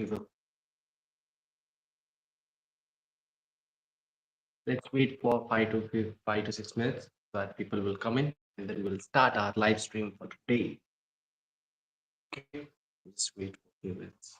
people. Let's wait for 5 to 6 minutes that people will come in, and then we'll start our live stream for today. Okay, let's wait for a few minutes.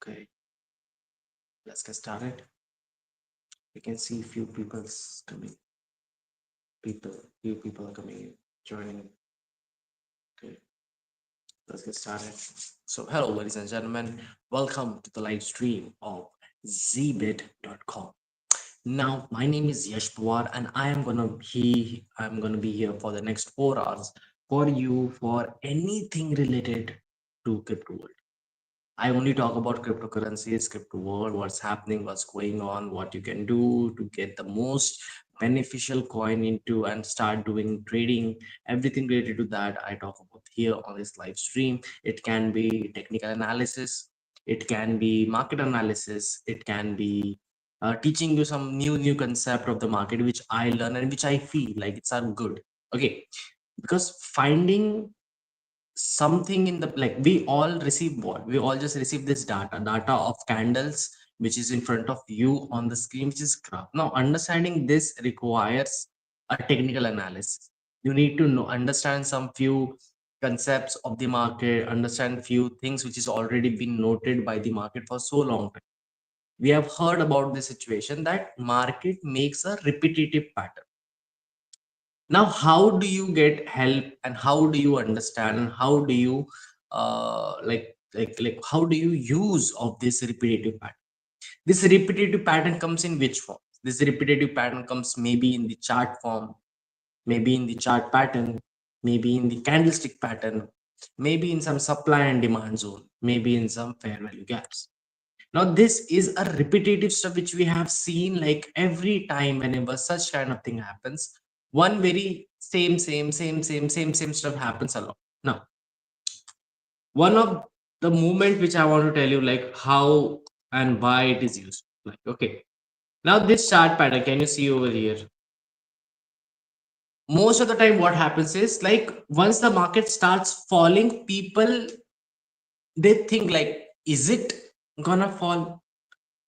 Okay, let's get started. We can see few people's coming. Few people are coming in, joining. Okay, let's get started. So, hello, ladies and gentlemen. Welcome to the live stream of zbit.com. Now, my name is Yash Pawar, and I'm gonna be here for the next 4 hours for you for anything related to crypto world. I only talk about cryptocurrencies, crypto world, what's happening, what's going on, what you can do to get the most beneficial coin into and start doing trading. Everything related to that, I talk about here on this live stream. It can be technical analysis, it can be market analysis, it can be teaching you some new concept of the market, which I learn and which I feel like it's are good. Okay, because finding something in the like we all receive what we all just receive this data of candles which is in front of you on the screen, which is graph. Now understanding this requires a technical analysis. You need to know understand some few concepts of the market, understand few things which is already been noted by the market for so long time. We have heard about the situation that market makes a repetitive pattern. Now how do you get help and how do you understand and how do you how do you use of this repetitive pattern? This repetitive pattern comes in which form? This repetitive pattern comes maybe in the chart form, maybe in the chart pattern, maybe in the candlestick pattern, maybe in some supply and demand zone, maybe in some fair value gaps. Now this is a repetitive stuff which we have seen like every time whenever such kind of thing happens. One very same stuff happens a lot. Now, one of the moment which I want to tell you like how and why it is used. Like okay, now this chart pattern, can you see over here? Most of the time, what happens is like once the market starts falling, people they think like, is it gonna fall?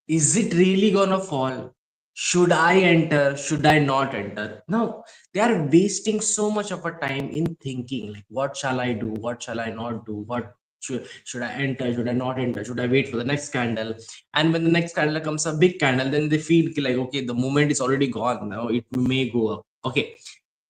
Is it really gonna fall? Should I enter? Should I not enter? No, they are wasting so much of a time in thinking like, what shall I do? What shall I not do? What should I enter? Should I not enter? Should I wait for the next candle? And when the next candle comes a big candle, then they feel like, okay, the moment is already gone. Now it may go up. Okay,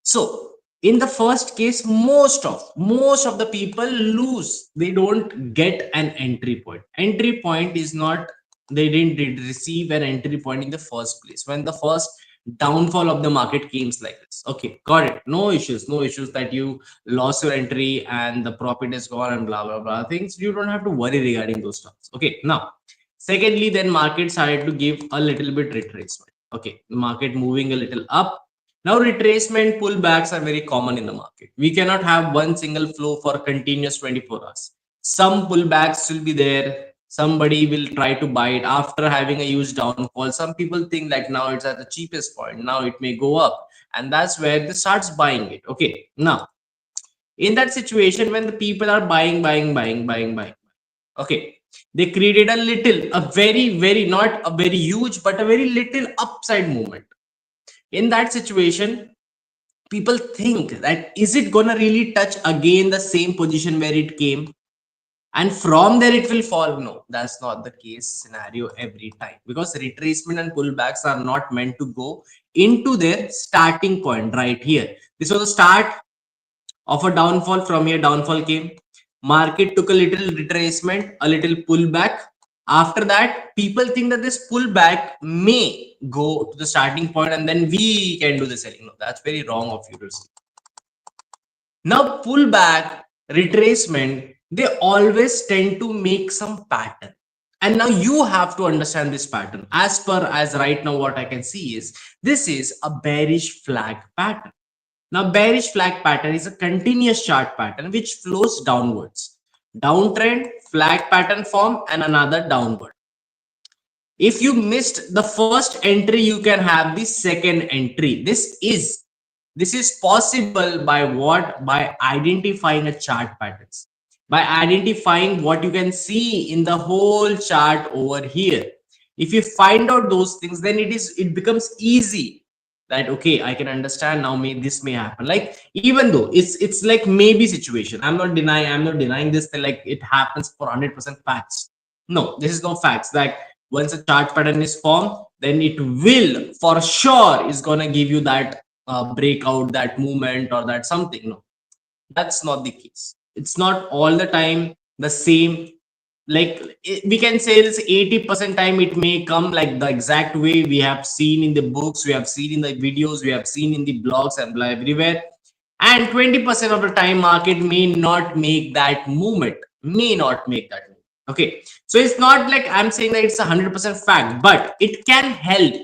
so in the first case, most of the people lose. They don't get an entry point. Entry point is not, they didn't receive an entry point in the first place. When the first downfall of the market came like this. Okay, got it. No issues, no issues that you lost your entry and the profit is gone and blah blah blah things. You don't have to worry regarding those stuff. Okay, now secondly, then market started to give a little bit retracement. Okay, the market moving a little up. Now retracement pullbacks are very common in the market. We cannot have one single flow for continuous 24 hours. Some pullbacks will be there. Somebody will try to buy it after having a huge downfall. Some people think like now it's at the cheapest point. Now it may go up, and that's where they starts buying it. Okay, now in that situation when the people are buying, okay, they created a little, a very, very, not a very huge, but a very little upside movement. In that situation, people think that is it gonna really touch again the same position where it came? And from there it will fall. No, that's not the case scenario every time, because retracement and pullbacks are not meant to go into their starting point right here. This was the start of a downfall. From here downfall came, market took a little retracement, a little pullback. After that, people think that this pullback may go to the starting point and then we can do the selling. No, that's very wrong of you to say. Now, pullback, retracement, they always tend to make some pattern. And now you have to understand this pattern. As per as right now, what I can see is this is a bearish flag pattern. Now, bearish flag pattern is a continuous chart pattern which flows downwards. Downtrend, flag pattern form, and another downward. If you missed the first entry, you can have the second entry. This is possible by what? By identifying a chart patterns, by identifying what you can see in the whole chart over here. If you find out those things, then it becomes easy that okay, I can understand now. This may happen. Like even though it's like maybe situation. I'm not denying this thing, like it happens for 100% facts. No, this is no facts. Like once a chart pattern is formed, then it will for sure is gonna give you that breakout, that movement, or that something. No, that's not the case. It's not all the time the same. Like we can say this 80% time it may come like the exact way we have seen in the books, we have seen in the videos, we have seen in the blogs and blah everywhere. And 20% of the time market may not make that movement, may not make that movement. Okay, so it's not like I'm saying that it's 100% fact, but it can help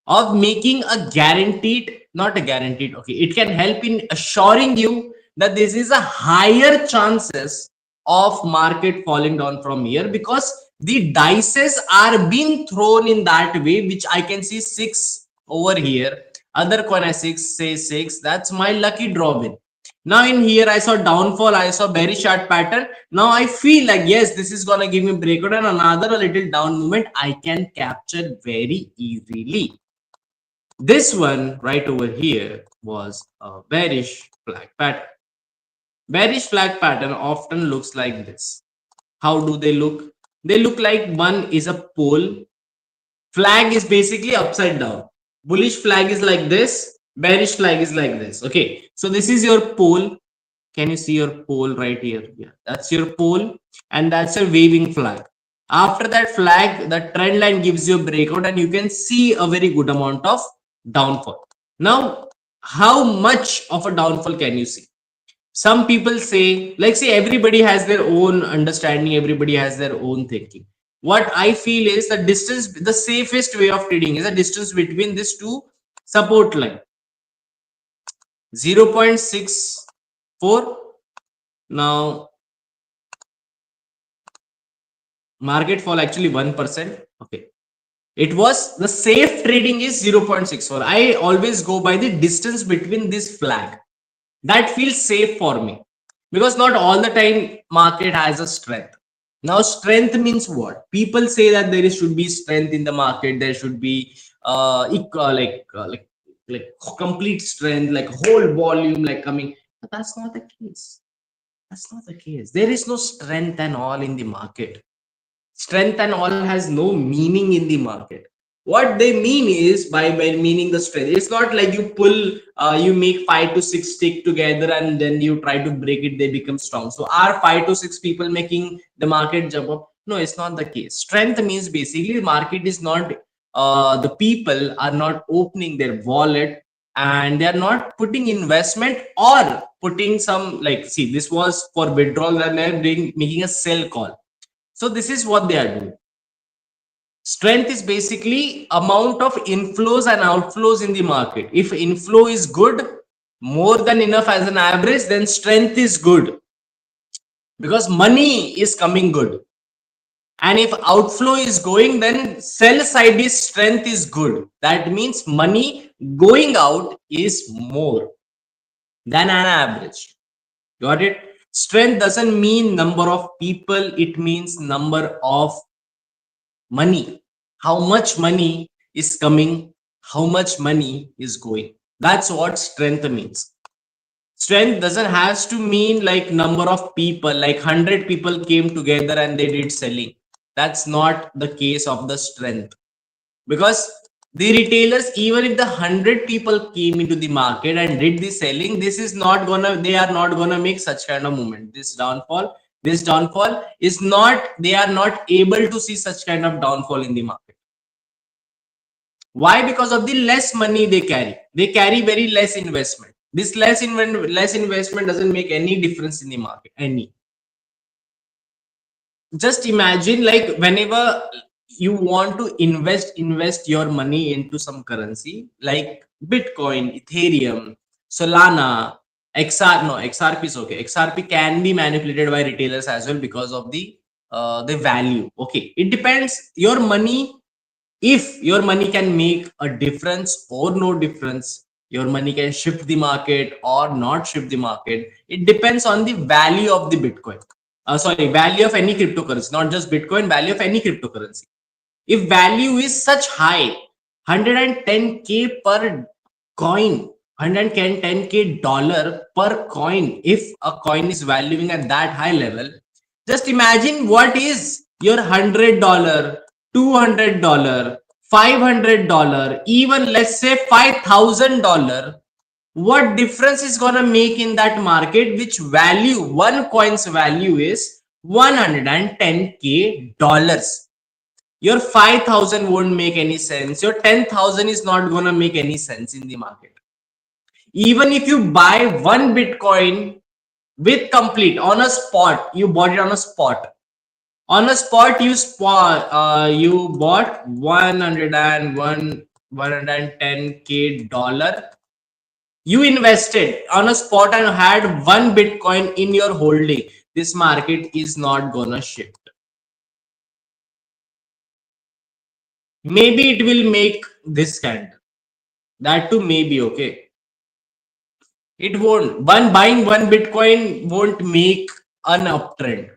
of making a guaranteed, not a guaranteed, okay, it can help in assuring you that this is a higher chances of market falling down from here, because the dices are being thrown in that way, which I can see 6 over here, other coin I 6 say 6, that's my lucky draw win. Now in here I saw downfall, I saw very short pattern. Now I feel like yes, this is gonna give me breakout and another a little down movement I can capture very easily. This one right over here was a bearish flag pattern. Bearish flag pattern often looks like this. How do they look? They look like one is a pole. Flag is basically upside down. Bullish flag is like this. Bearish flag is like this. Okay. So this is your pole. Can you see your pole right here? Yeah, that's your pole, and that's your waving flag. After that flag, the trend line gives you a breakout, and you can see a very good amount of downfall. Now, how much of a downfall can you see? Some people say, like, say, everybody has their own understanding, everybody has their own thinking. What I feel is the distance, the safest way of trading is the distance between these two support line, 0.64. Now market fall actually 1%. Okay, it was the safe trading is 0.64. I always go by the distance between this flag. That feels safe for me, because not all the time market has a strength. Now strength means what? People say that should be strength in the market, there should be like complete strength, like whole volume like coming, but that's not the case. That's not the case. There is no strength and all in the market. Strength and all has no meaning in the market. What they mean is by meaning the strength, it's not like you pull, you make 5 to 6 stick together and then you try to break it, they become strong. So are 5 to 6 people making the market jump up? No, it's not the case. Strength means basically the market is not the people are not opening their wallet and they are not putting investment or putting some, like, see, this was for withdrawal and they're making a sell call. So this is what they are doing. Strength is basically amount of inflows and outflows in the market. If inflow is good, more than enough as an average, then strength is good because money is coming good. And if outflow is going, then sell side is strength is good. That means money going out is more than an average. Got it? Strength doesn't mean number of people, it means number of money. How much money is coming, how much money is going. That's what strength means. Strength doesn't has to mean like number of people, like 100 people came together and they did selling. That's not the case of the strength, because the retailers, even if the 100 people came into the market and did the selling, this is not gonna, they are not gonna make such kind of movement. This downfall is not, they are not able to see such kind of downfall in the market. Why? Because of the less money they carry. They carry very less investment. This less investment doesn't make any difference in the market. Any. Just imagine, like, whenever you want to invest your money into some currency like Bitcoin, Ethereum, Solana, XRP is okay. XRP can be manipulated by retailers as well because of the value. Okay, it depends. Your money, if your money can make a difference or no difference, your money can shift the market or not shift the market, it depends on the value of the Bitcoin. Sorry, value of any cryptocurrency, not just Bitcoin, value of any cryptocurrency. If value is such high, 110k per coin, 110k dollar per coin, if a coin is valuing at that high level, just imagine what is your $100, $200, $500, even let's say $5,000. What difference is gonna make in that market, which value, one coin's value is 110k dollars. Your 5,000 won't make any sense, your 10,000 is not gonna make any sense in the market. Even if you buy one Bitcoin with complete on a spot, you bought it on a spot, you bought 110k dollar, you invested on a spot and had one Bitcoin in your holding, this market is not gonna shift. Maybe it will make this candle, that too maybe. Okay, it won't, one buying one Bitcoin won't make an uptrend.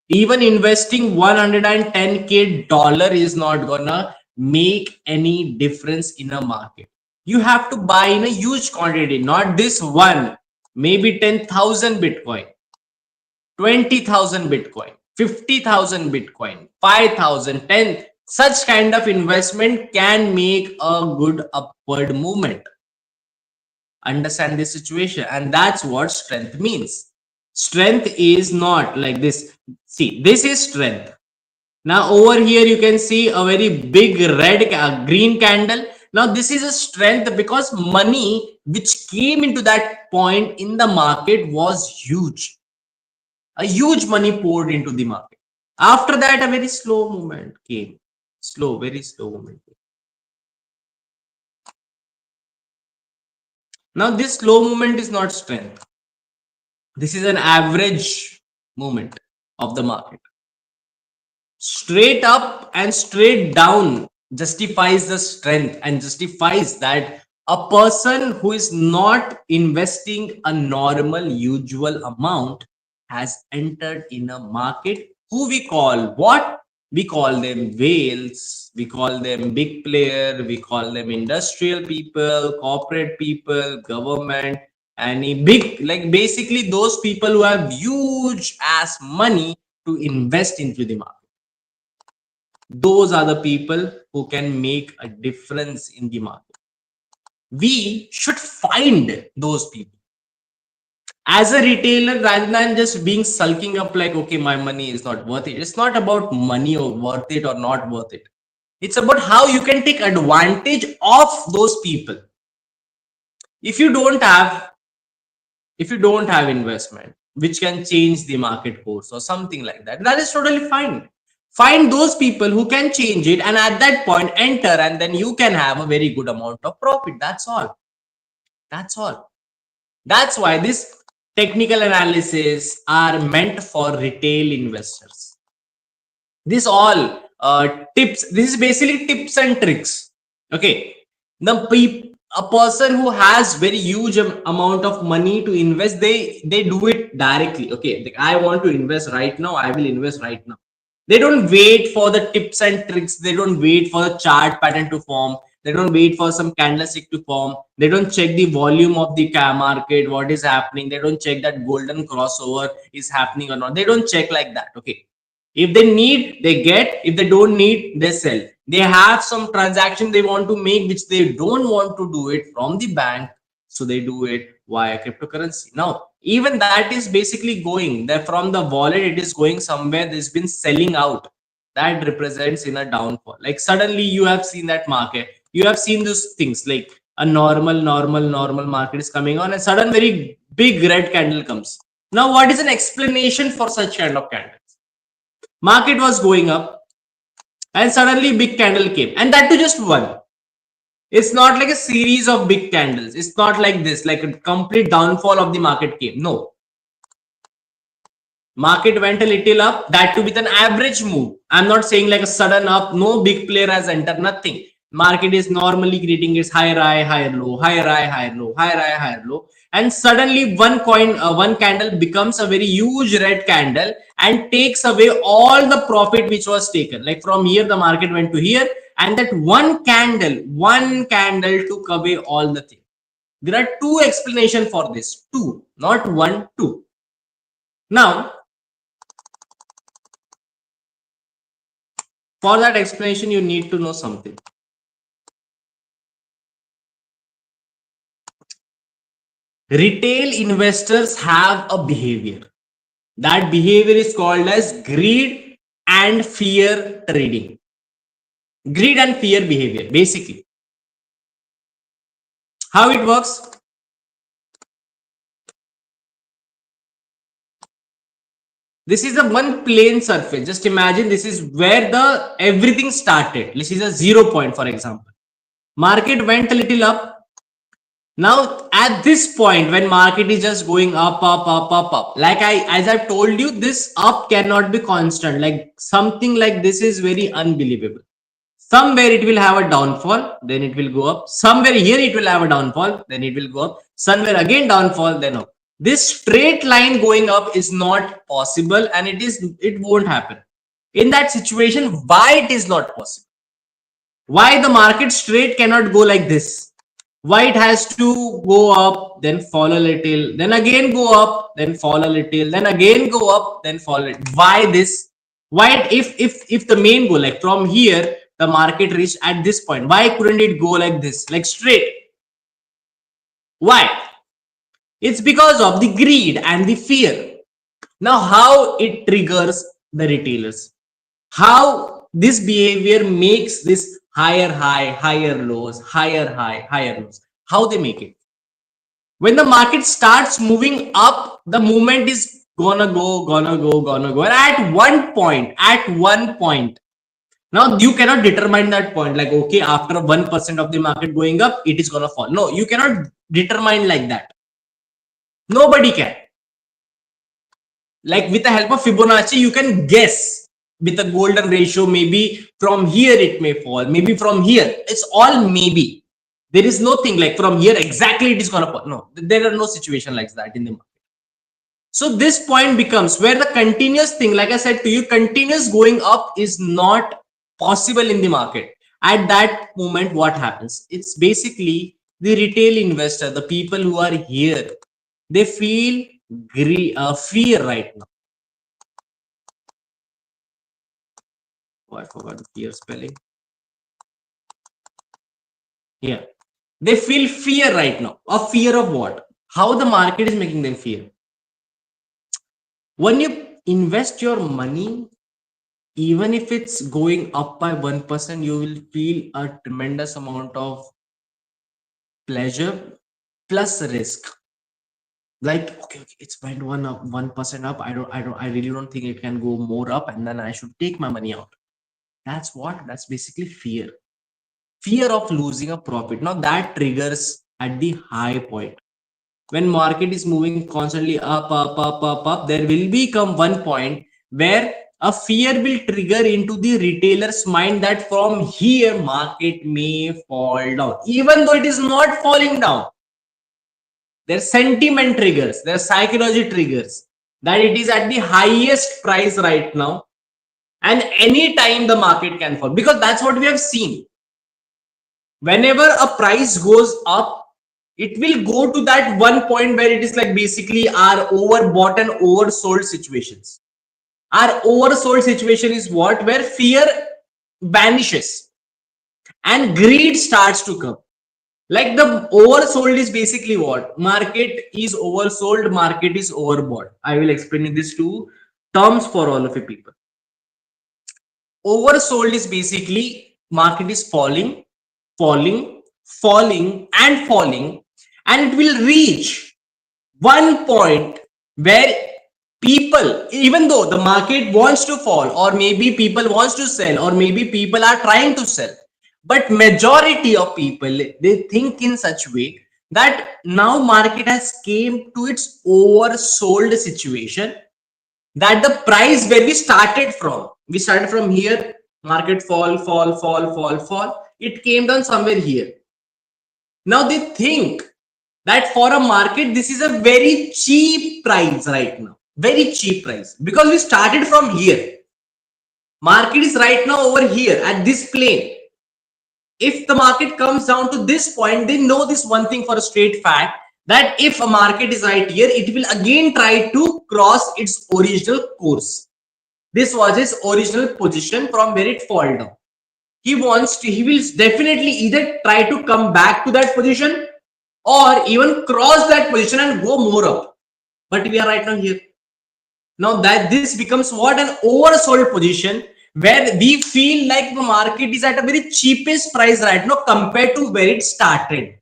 Even investing 110k dollar is not gonna make any difference in a market. You have to buy in a huge quantity, not this one, maybe 10,000 Bitcoin, 20,000 Bitcoin, 50,000 Bitcoin, 5,000, 10. Such kind of investment can make a good upward movement. Understand this situation, and that's what strength means. Strength is not like this. See, this is strength. Now over here you can see a very big green candle. Now this is a strength because money which came into that point in the market was huge. A huge money poured into the market. After that, a very slow movement came. Slow, very slow movement. Now this slow movement is not strength. This is an average movement of the market. Straight up and straight down justifies the strength and justifies that a person who is not investing a normal usual amount has entered in a market, who we call what? We call them whales, we call them big player, we call them industrial people, corporate people, government, any big, like basically those people who have huge ass money to invest into the market. Those are the people who can make a difference in the market. We should find those people. As a retailer, rather than just being sulking up like, okay, my money is not worth it. It's not about money or worth it or not worth it. It's about how you can take advantage of those people. If you don't have, if you don't have investment which can change the market course or something like that, that is totally fine. Find those people who can change it, and at that point enter, and then you can have a very good amount of profit. That's all. That's all. That's why this technical analysis are meant for retail investors. This all tips. This is basically tips and tricks. Okay, a person who has very huge amount of money to invest, they do it directly. Okay, like, I want to invest right now, I will invest right now. They don't wait for the tips and tricks. They don't wait for the chart pattern to form. They don't wait for some candlestick to form. They don't check the volume of the market, what is happening. They don't check that golden crossover is happening or not. They don't check like that. Okay, if they need, they get. If they don't need, they sell. They have some transaction they want to make, which they don't want to do it from the bank, so they do it via cryptocurrency. Now, even that is basically going that from the wallet, it is going somewhere. There's been selling out. That represents in a downfall. Like suddenly you have seen that market. You have seen those things like a normal market is coming on, and sudden very big red candle comes. Now, what is an explanation for such kind of candle? Market was going up, and suddenly big candle came, and that too just one. It's not like a series of big candles. It's not like this, like a complete downfall of the market came. No, market went a little up, that to with an average move. I'm not saying like a sudden up. No big player has entered, nothing. Market is normally creating its higher high, higher low, higher high, higher low, higher high, higher low, and suddenly one candle becomes a very huge red candle and takes away all the profit which was taken. Like from here the market went to here, and that one candle took away all the thing. There are two explanations for this. Two, not one, two. Now, for that explanation, you need to know something. Retail investors have a behavior. That behavior is called as greed and fear trading. Greed and fear behavior, basically. How it works? This is a one plane surface. Just imagine this is where the everything started. This is a 0 point, for example. Market went a little up. Now, at this point, when market is just going up, like as I've told you, this up cannot be constant. Like something like this is very unbelievable. Somewhere it will have a downfall, then it will go up. Somewhere here it will have a downfall, then it will go up. Somewhere again downfall, then up. This straight line going up is not possible, and it won't happen. In that situation, why it is not possible? Why the market straight cannot go like this? Why it has to go up, then fall a little, then again go up, then fall a little, then again go up, then fall a little? Why this? Why if the main goal, like from here the market reached at this point, why couldn't it go like this, like straight? Why? It's because of the greed and the fear. Now, how it triggers the retailers? How this behavior makes this higher high, higher lows, higher high, higher lows? How they make it? When the market starts moving up, the movement is gonna go. And at one point, now you cannot determine that point. Like, okay, after 1% of the market going up, it is gonna fall. No, you cannot determine like that. Nobody can. Like with the help of Fibonacci, you can guess with a golden ratio, maybe from here it may fall, maybe from here. It's all maybe. There is nothing like from here exactly it is gonna fall. No, there are no situation like that in the market. So this point becomes where the continuous thing, like I said to you, continuous going up is not possible in the market. At that moment, what happens? It's basically the retail investor, the people who are here, they feel fear right now. Oh, I forgot the fear spelling. Yeah. They feel fear right now. A fear of what? How the market is making them fear. When you invest your money, even if it's going up by 1%, you will feel a tremendous amount of pleasure plus risk. Like, okay, it's went 1% up. I really don't think it can go more up, and then I should take my money out. That's basically fear. Fear of losing a profit. Now that triggers at the high point. When market is moving constantly up, there will become one point where a fear will trigger into the retailer's mind that from here market may fall down, even though it is not falling down. Their sentiment triggers, their psychology triggers that it is at the highest price right now, and any time the market can fall, because that's what we have seen. Whenever a price goes up, it will go to that one point where it is like basically our overbought and oversold situations. Our oversold situation is what? Where fear vanishes and greed starts to come. Like the oversold is basically what? Market is oversold, market is overbought. I will explain this two terms for all of you people. Oversold is basically market is falling, falling, falling, and falling, and it will reach one point where people, even though the market wants to fall, or maybe people wants to sell, or maybe people are trying to sell, but majority of people, they think in such way that now market has came to its oversold situation, that the price where we started from here, market fall, it came down somewhere here. Now they think that for a market this is a very cheap price right now, very cheap price, because we started from here. Market is right now over here at this plane. If the market comes down to this point, they know this one thing for a straight fact, that if a market is right here, it will again try to cross its original course. This was his original position from where it fall down. He will definitely either try to come back to that position or even cross that position and go more up. But we are right now here. Now that this becomes what? An oversold position, where we feel like the market is at a very cheapest price right now compared to where it started.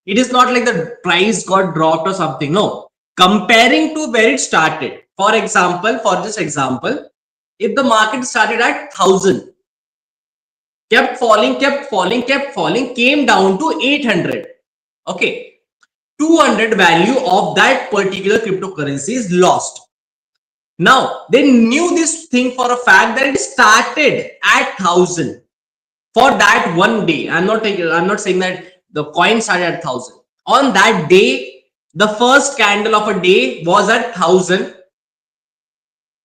It is not like the price got dropped or something. No, comparing to where it started. For example, if the market started at 1,000, kept falling, came down to 800. Okay, 200 value of that particular cryptocurrency is lost. Now they knew this thing for a fact that it started at 1,000 for that one day. I'm not saying that the coin started at 1,000. On that day, the first candle of a day was at 1,000.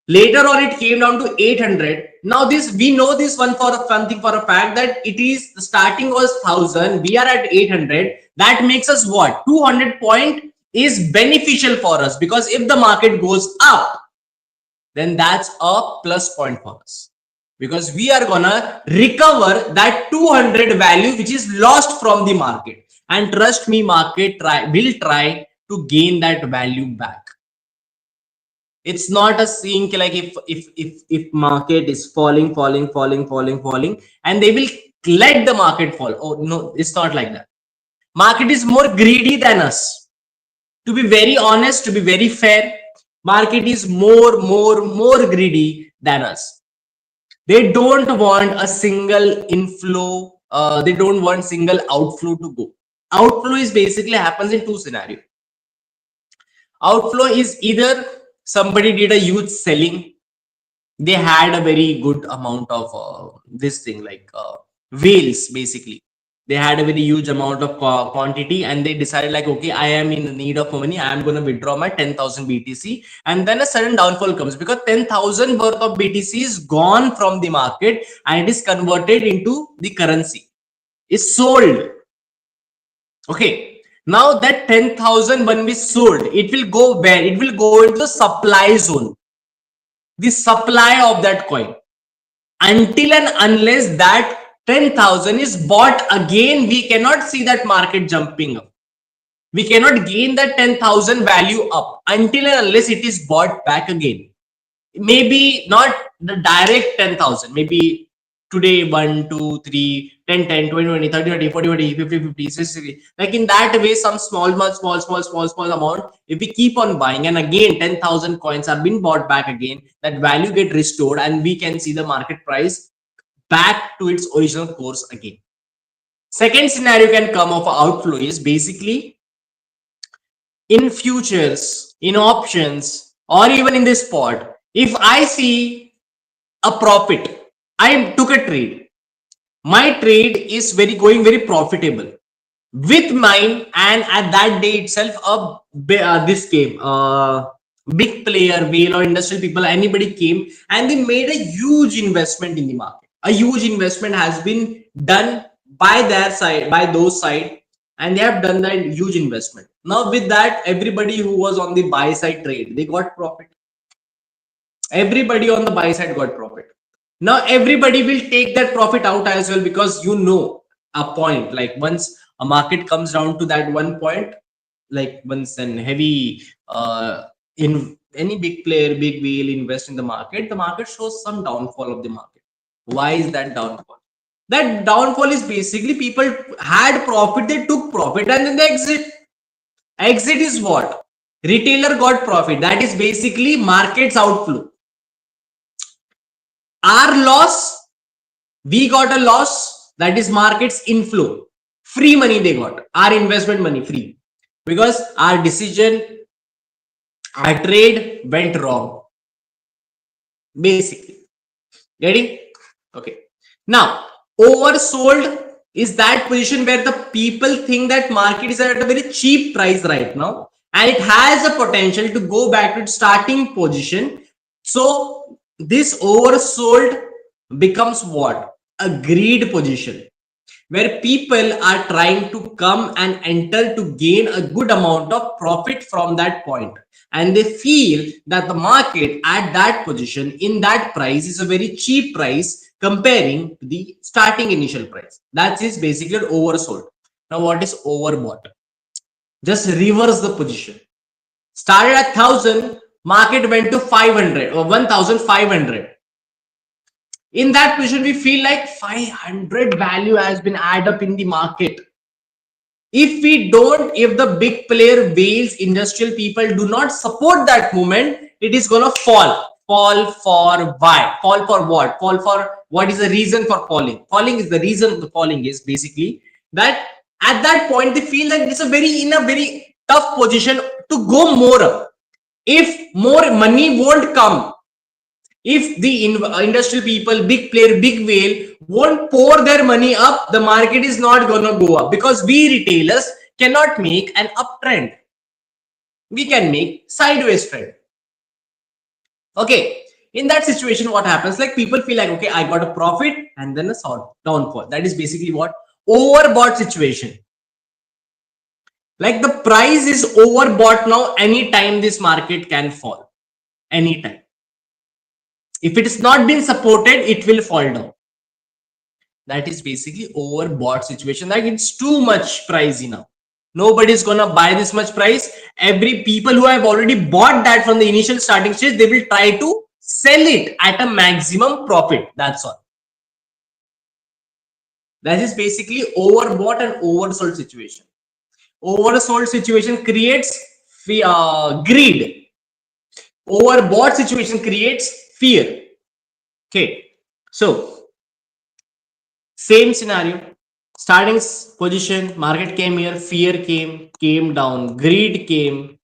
Later on, it came down to 800. Now this, we know this one for a fun thing for a fact, that it is, the starting was 1,000. We are at 800. That makes us what? 200 point is beneficial for us, because if the market goes up, then that's a plus point for us, because we are gonna recover that 200 value which is lost from the market. And trust me, market will try to gain that value back. It's not a thing like if market is falling, and they will let the market fall. Oh no, it's not like that. Market is more greedy than us. To be very honest, to be very fair, market is more greedy than us. They don't want a single inflow. They don't want single outflow to go. Outflow is basically happens in two scenarios. Outflow is either somebody did a huge selling, they had a very good amount of this thing like whales basically. They had a very huge amount of quantity, and they decided like, okay, I am in need of money, I am going to withdraw my 10,000 BTC. And then a sudden downfall comes, because 10,000 worth of BTC is gone from the market and it is converted into the currency, is sold. Okay, now that 10,000 when we sold, it will go where? It will go into the supply zone, the supply of that coin. Until and unless that 10,000 is bought again, we cannot see that market jumping up. We cannot gain that 10,000 value up until and unless it is bought back again. maybe not the direct 10,000, maybe today 1, 2, 3, 10, 10, 20, 20, 30, 30, 40, 40, 50, 50, 60, 60. Like in that way, some small amount, if we keep on buying, and again 10,000 coins are being bought back again, that value get restored, and we can see the market price back to its original course again. Second scenario can come of outflow is basically in futures, in options, or even in this spot. If I see a profit, I took a trade. My trade is very profitable with mine, and at that day itself, this came. Big player, whale or industrial people, anybody came and they made a huge investment in the market. A huge investment has been done by their side, by those side, and they have done that huge investment. Now, with that, everybody who was on the buy side trade, they got profit. Everybody on the buy side got profit. Now everybody will take that profit out as well, because you know a point, like once a market comes down to that one point, like once an heavy in any big player, big whale invest in the market shows some downfall of the market. Why is that downfall? That downfall is basically people had profit, they took profit, and then they exit. Exit is what? Retailer got profit. That is basically market's outflow. Our loss, we got a loss, that is market's inflow. Free money they got, our investment money free, because our decision, our trade went wrong. Basically, getting? Okay. Now, oversold is that position where the people think that market is at a very cheap price right now, and it has a potential to go back to its starting position. So this oversold becomes what? A greed position, where people are trying to come and enter to gain a good amount of profit from that point, and they feel that the market at that position in that price is a very cheap price comparing to the starting initial price. That is basically oversold. Now what is overbought? Just reverse the position. Started at 1,000, market went to 500 or 1,500. In that position, we feel like 500 value has been added up in the market. If we don't, if the big player whales, industrial people do not support that movement, it is going to fall. Fall for why? Fall for what? Fall for what is the reason for falling? Falling is the reason of the falling is basically that at that point they feel that it's a very in a very tough position to go more up. If more money won't come, if the industrial people, big player, big whale won't pour their money up, the market is not going to go up, because we retailers cannot make an uptrend. We can make sideways trend. Okay. In that situation, what happens? Like people feel like, okay, I got a profit and then a sort downfall. That is basically what? Overbought situation. Like the price is overbought now. Anytime this market can fall. Anytime. If it is not been supported, it will fall down. That is basically overbought situation. Like it's too much pricey now. Nobody's gonna buy this much price. Every people who have already bought that from the initial starting stage, they will try to sell it at a maximum profit. That's all. That is basically overbought and oversold situation. Oversold situation creates greed. Overbought situation creates fear. Okay, so same scenario. Starting position, market came here, fear came down, greed came.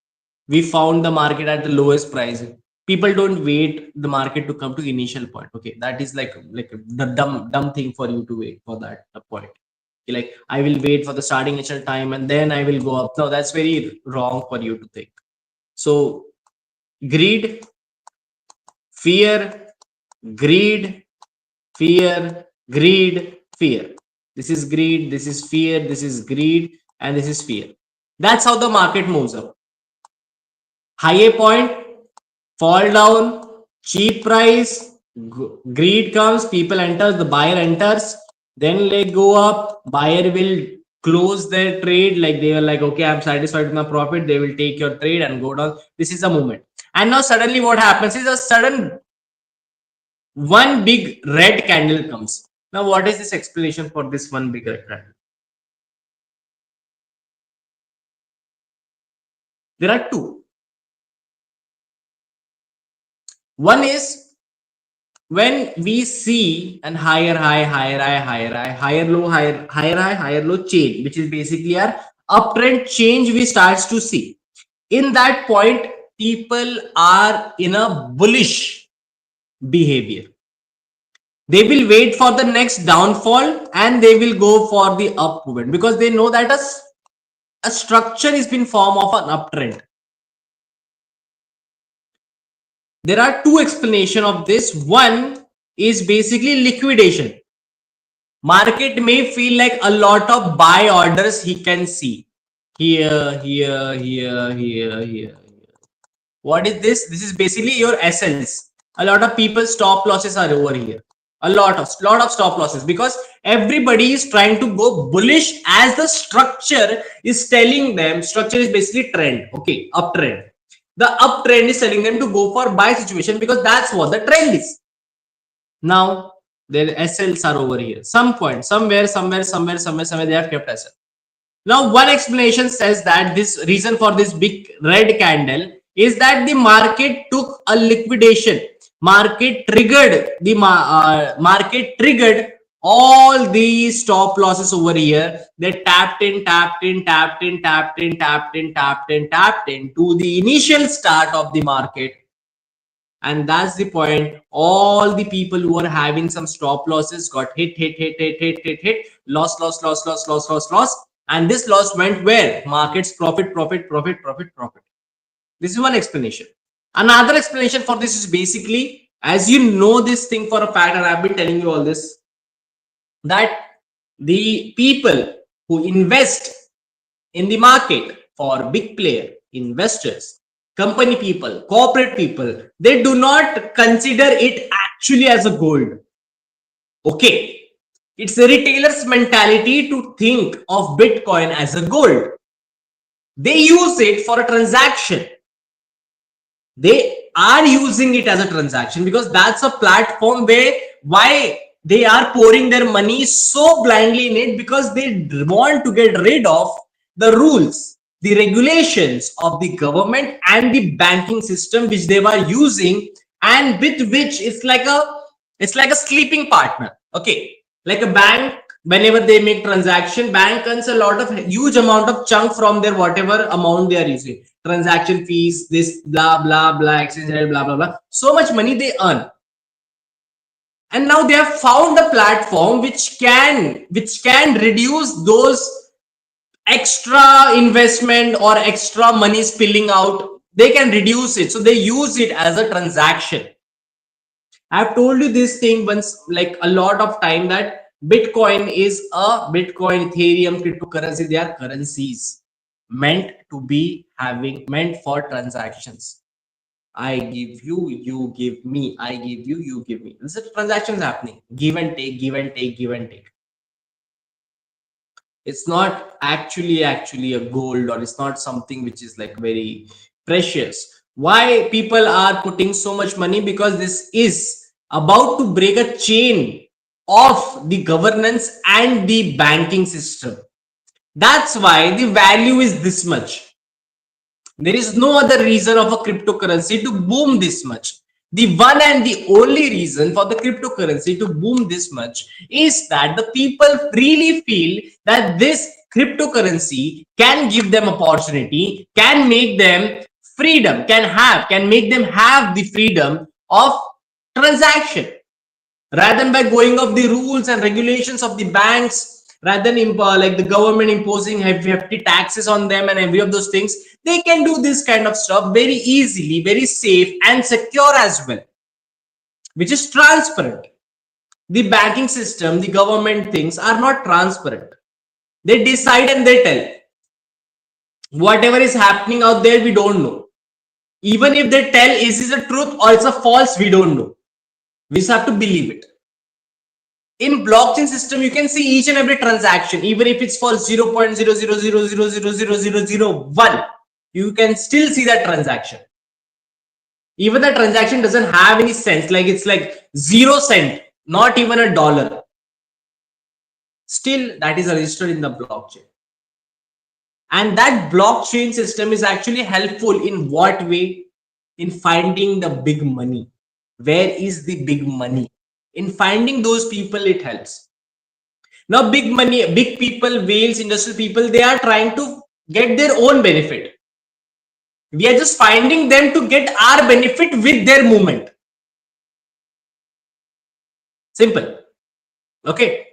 We found the market at the lowest price. People don't wait the market to come to initial point. Okay, that is like the dumb thing for you to wait for that point. Like I will wait for the starting initial time and then I will go up. No, that's very wrong for you to think. So greed, fear, greed, fear, greed, fear. This is greed, this is fear, this is greed, and this is fear. That's how the market moves up. High point, fall down, cheap price, greed comes, people enters, the buyer enters, then they go up, buyer will close their trade, like they were like, okay, I'm satisfied with my profit, they will take your trade and go down. This is the movement. And now suddenly what happens is a sudden one big red candle comes. Now, what is this explanation for this one big red candle? There are two. One is when we see an higher high, higher high, higher high, higher low, higher low chain, which is basically our uptrend change we starts to see. In that point, people are in a bullish behavior. They will wait for the next downfall and they will go for the up movement because they know that a structure is been form of an uptrend. There are two explanations of this. One is basically liquidation. Market may feel like a lot of buy orders he can see here, here, here, here, here. What is this? This is basically your SLs. A lot of people stop losses are over here. A lot of stop losses because everybody is trying to go bullish as the structure is telling them. Structure is basically trend. Okay, uptrend. The uptrend is telling them to go for buy situation because that's what the trend is. Now their SLs are over here. Some point, somewhere, they have kept SL. Now, one explanation says that this reason for this big red candle is that the market took a liquidation. Market triggered all these stop losses over here. They tapped in to the initial start of the market. And that's the point. All the people who are having some stop losses got hit, loss, and this loss went where? Markets profit. This is one explanation. Another explanation for this is basically, as you know this thing for a fact, and I've been telling you all this, that the people who invest in the market, for big player investors, company people, corporate people, they do not consider it actually as a gold. Okay, it's a retailer's mentality to think of Bitcoin as a gold. They use it for a transaction. They are using it as a transaction because that's a platform where why they are pouring their money so blindly in it, because they want to get rid of the rules, the regulations of the government and the banking system which they were using, and with which it's like a sleeping partner. Okay, like a bank, whenever they make transaction, bank earns a lot of huge amount of chunk from their whatever amount they are using, transaction fees, this blah blah blah, exchange rate, blah blah blah, so much money they earn. And now they have found a platform which can reduce those extra investment or extra money spilling out. They can reduce it, so they use it as a transaction. I've told you this thing once, like a lot of time, that Bitcoin, Ethereum, cryptocurrency, they are currencies meant for transactions. I give you, you give me. I give you, you give me. This is transactions happening. Give and take, give and take, give and take. It's not actually a gold, or it's not something which is like very precious. Why people are putting so much money? Because this is about to break a chain of the governance and the banking system. That's why the value is this much. There is no other reason of a cryptocurrency to boom this much. The one and the only reason for the cryptocurrency to boom this much is that the people really feel that this cryptocurrency can give them opportunity, can make them freedom, can make them have the freedom of transaction, rather than by going off the rules and regulations of the banks, rather than like the government imposing hefty taxes on them and every of those things. They can do this kind of stuff very easily, very safe and secure as well, which is transparent. The banking system, the government things are not transparent. They decide and they tell. Whatever is happening out there, we don't know. Even if they tell, is this a truth or it's a false, we don't know. We just have to believe it. In blockchain system, you can see each and every transaction, even if it's for 0.000000001, you can still see that transaction. Even the transaction doesn't have any sense, like it's like 0 cent, not even a dollar. Still, that is registered in the blockchain. And that blockchain system is actually helpful in what way? In finding the big money. Where is the big money? In finding those people, it helps. Now, big money, big people, whales, industrial people, they are trying to get their own benefit. We are just finding them to get our benefit with their movement. Simple. Okay.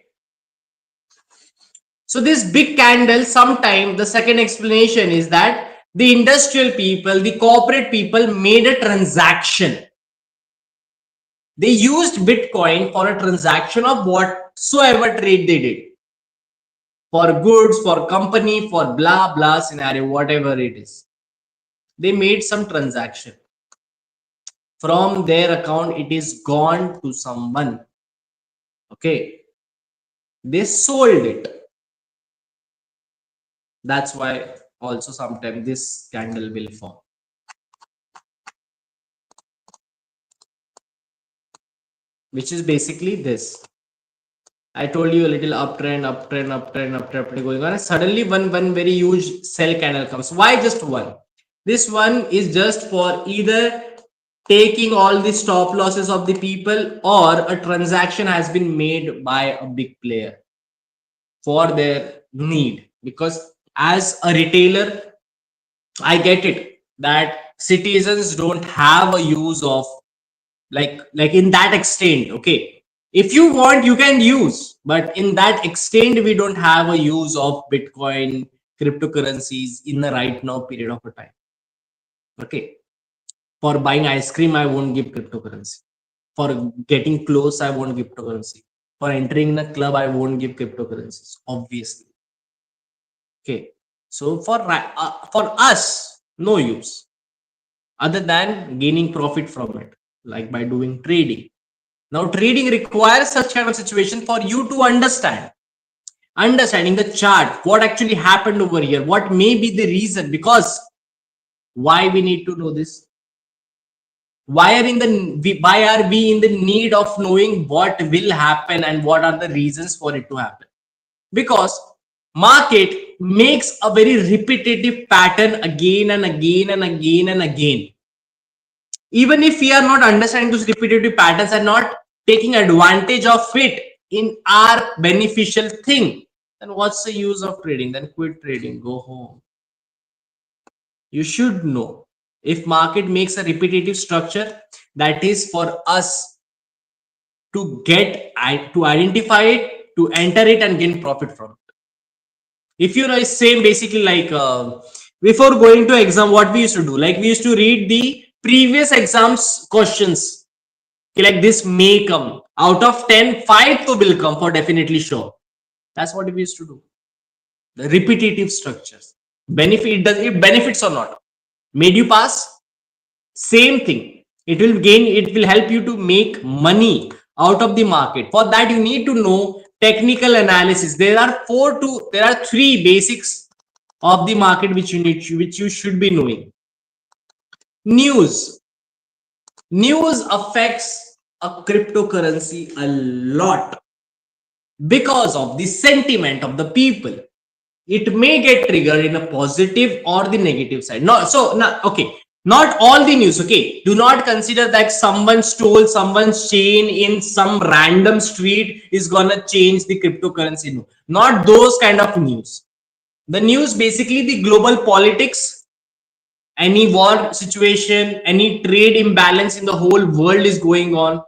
So this big candle, sometime the second explanation is that the industrial people, the corporate people made a transaction. They used Bitcoin for a transaction of whatsoever trade they did. For goods, for company, for blah blah scenario, whatever it is. They made some transaction. From their account, it is gone to someone. Okay. They sold it. That's why also sometimes this candle will form. Which is basically this. I told you a little uptrend, uptrend, uptrend, uptrend going on. And suddenly one very huge sell candle comes. Why just one? This one is just for either taking all the stop losses of the people, or a transaction has been made by a big player for their need. Because as a retailer, I get it that citizens don't have a use of like in that extent. Okay, if you want, you can use, but in that extent, we don't have a use of Bitcoin, cryptocurrencies in the right now period of a time. Okay, for buying ice cream, I won't give cryptocurrency. For getting clothes, I won't give cryptocurrency. For entering in a club, I won't give cryptocurrencies. Obviously. Okay. So for us, no use other than gaining profit from it, like by doing trading. Now, trading requires such kind of situation for you to understanding the chart, what actually happened over here, what may be the reason. Because why we need to know this? Why are we in the need of knowing what will happen and what are the reasons for it to happen? Because market makes a very repetitive pattern again and again and again and again. Even if we are not understanding those repetitive patterns and not taking advantage of it in our beneficial thing, then what's the use of trading? Then quit trading, go home. You should know, if market makes a repetitive structure, that is for us to to identify it, to enter it and gain profit from it. If you know, it's same basically like before going to exam, what we used to do, like we used to read the previous exams questions. Okay, like this may come out of 10, 5 to will come for definitely sure. That's what we used to do. The repetitive structures. It benefits or not. Made you pass? Same thing. It will help you to make money out of the market. For that, you need to know technical analysis. There are three basics of the market which you should be knowing. News. News affects a cryptocurrency a lot because of the sentiment of the people. It may get triggered in a positive or the negative side. Okay, not all the news. Okay, do not consider that someone stole someone's chain in some random street is gonna change the cryptocurrency. No, not those kind of news. The news basically the global politics, any war situation, any trade imbalance in the whole world is going on.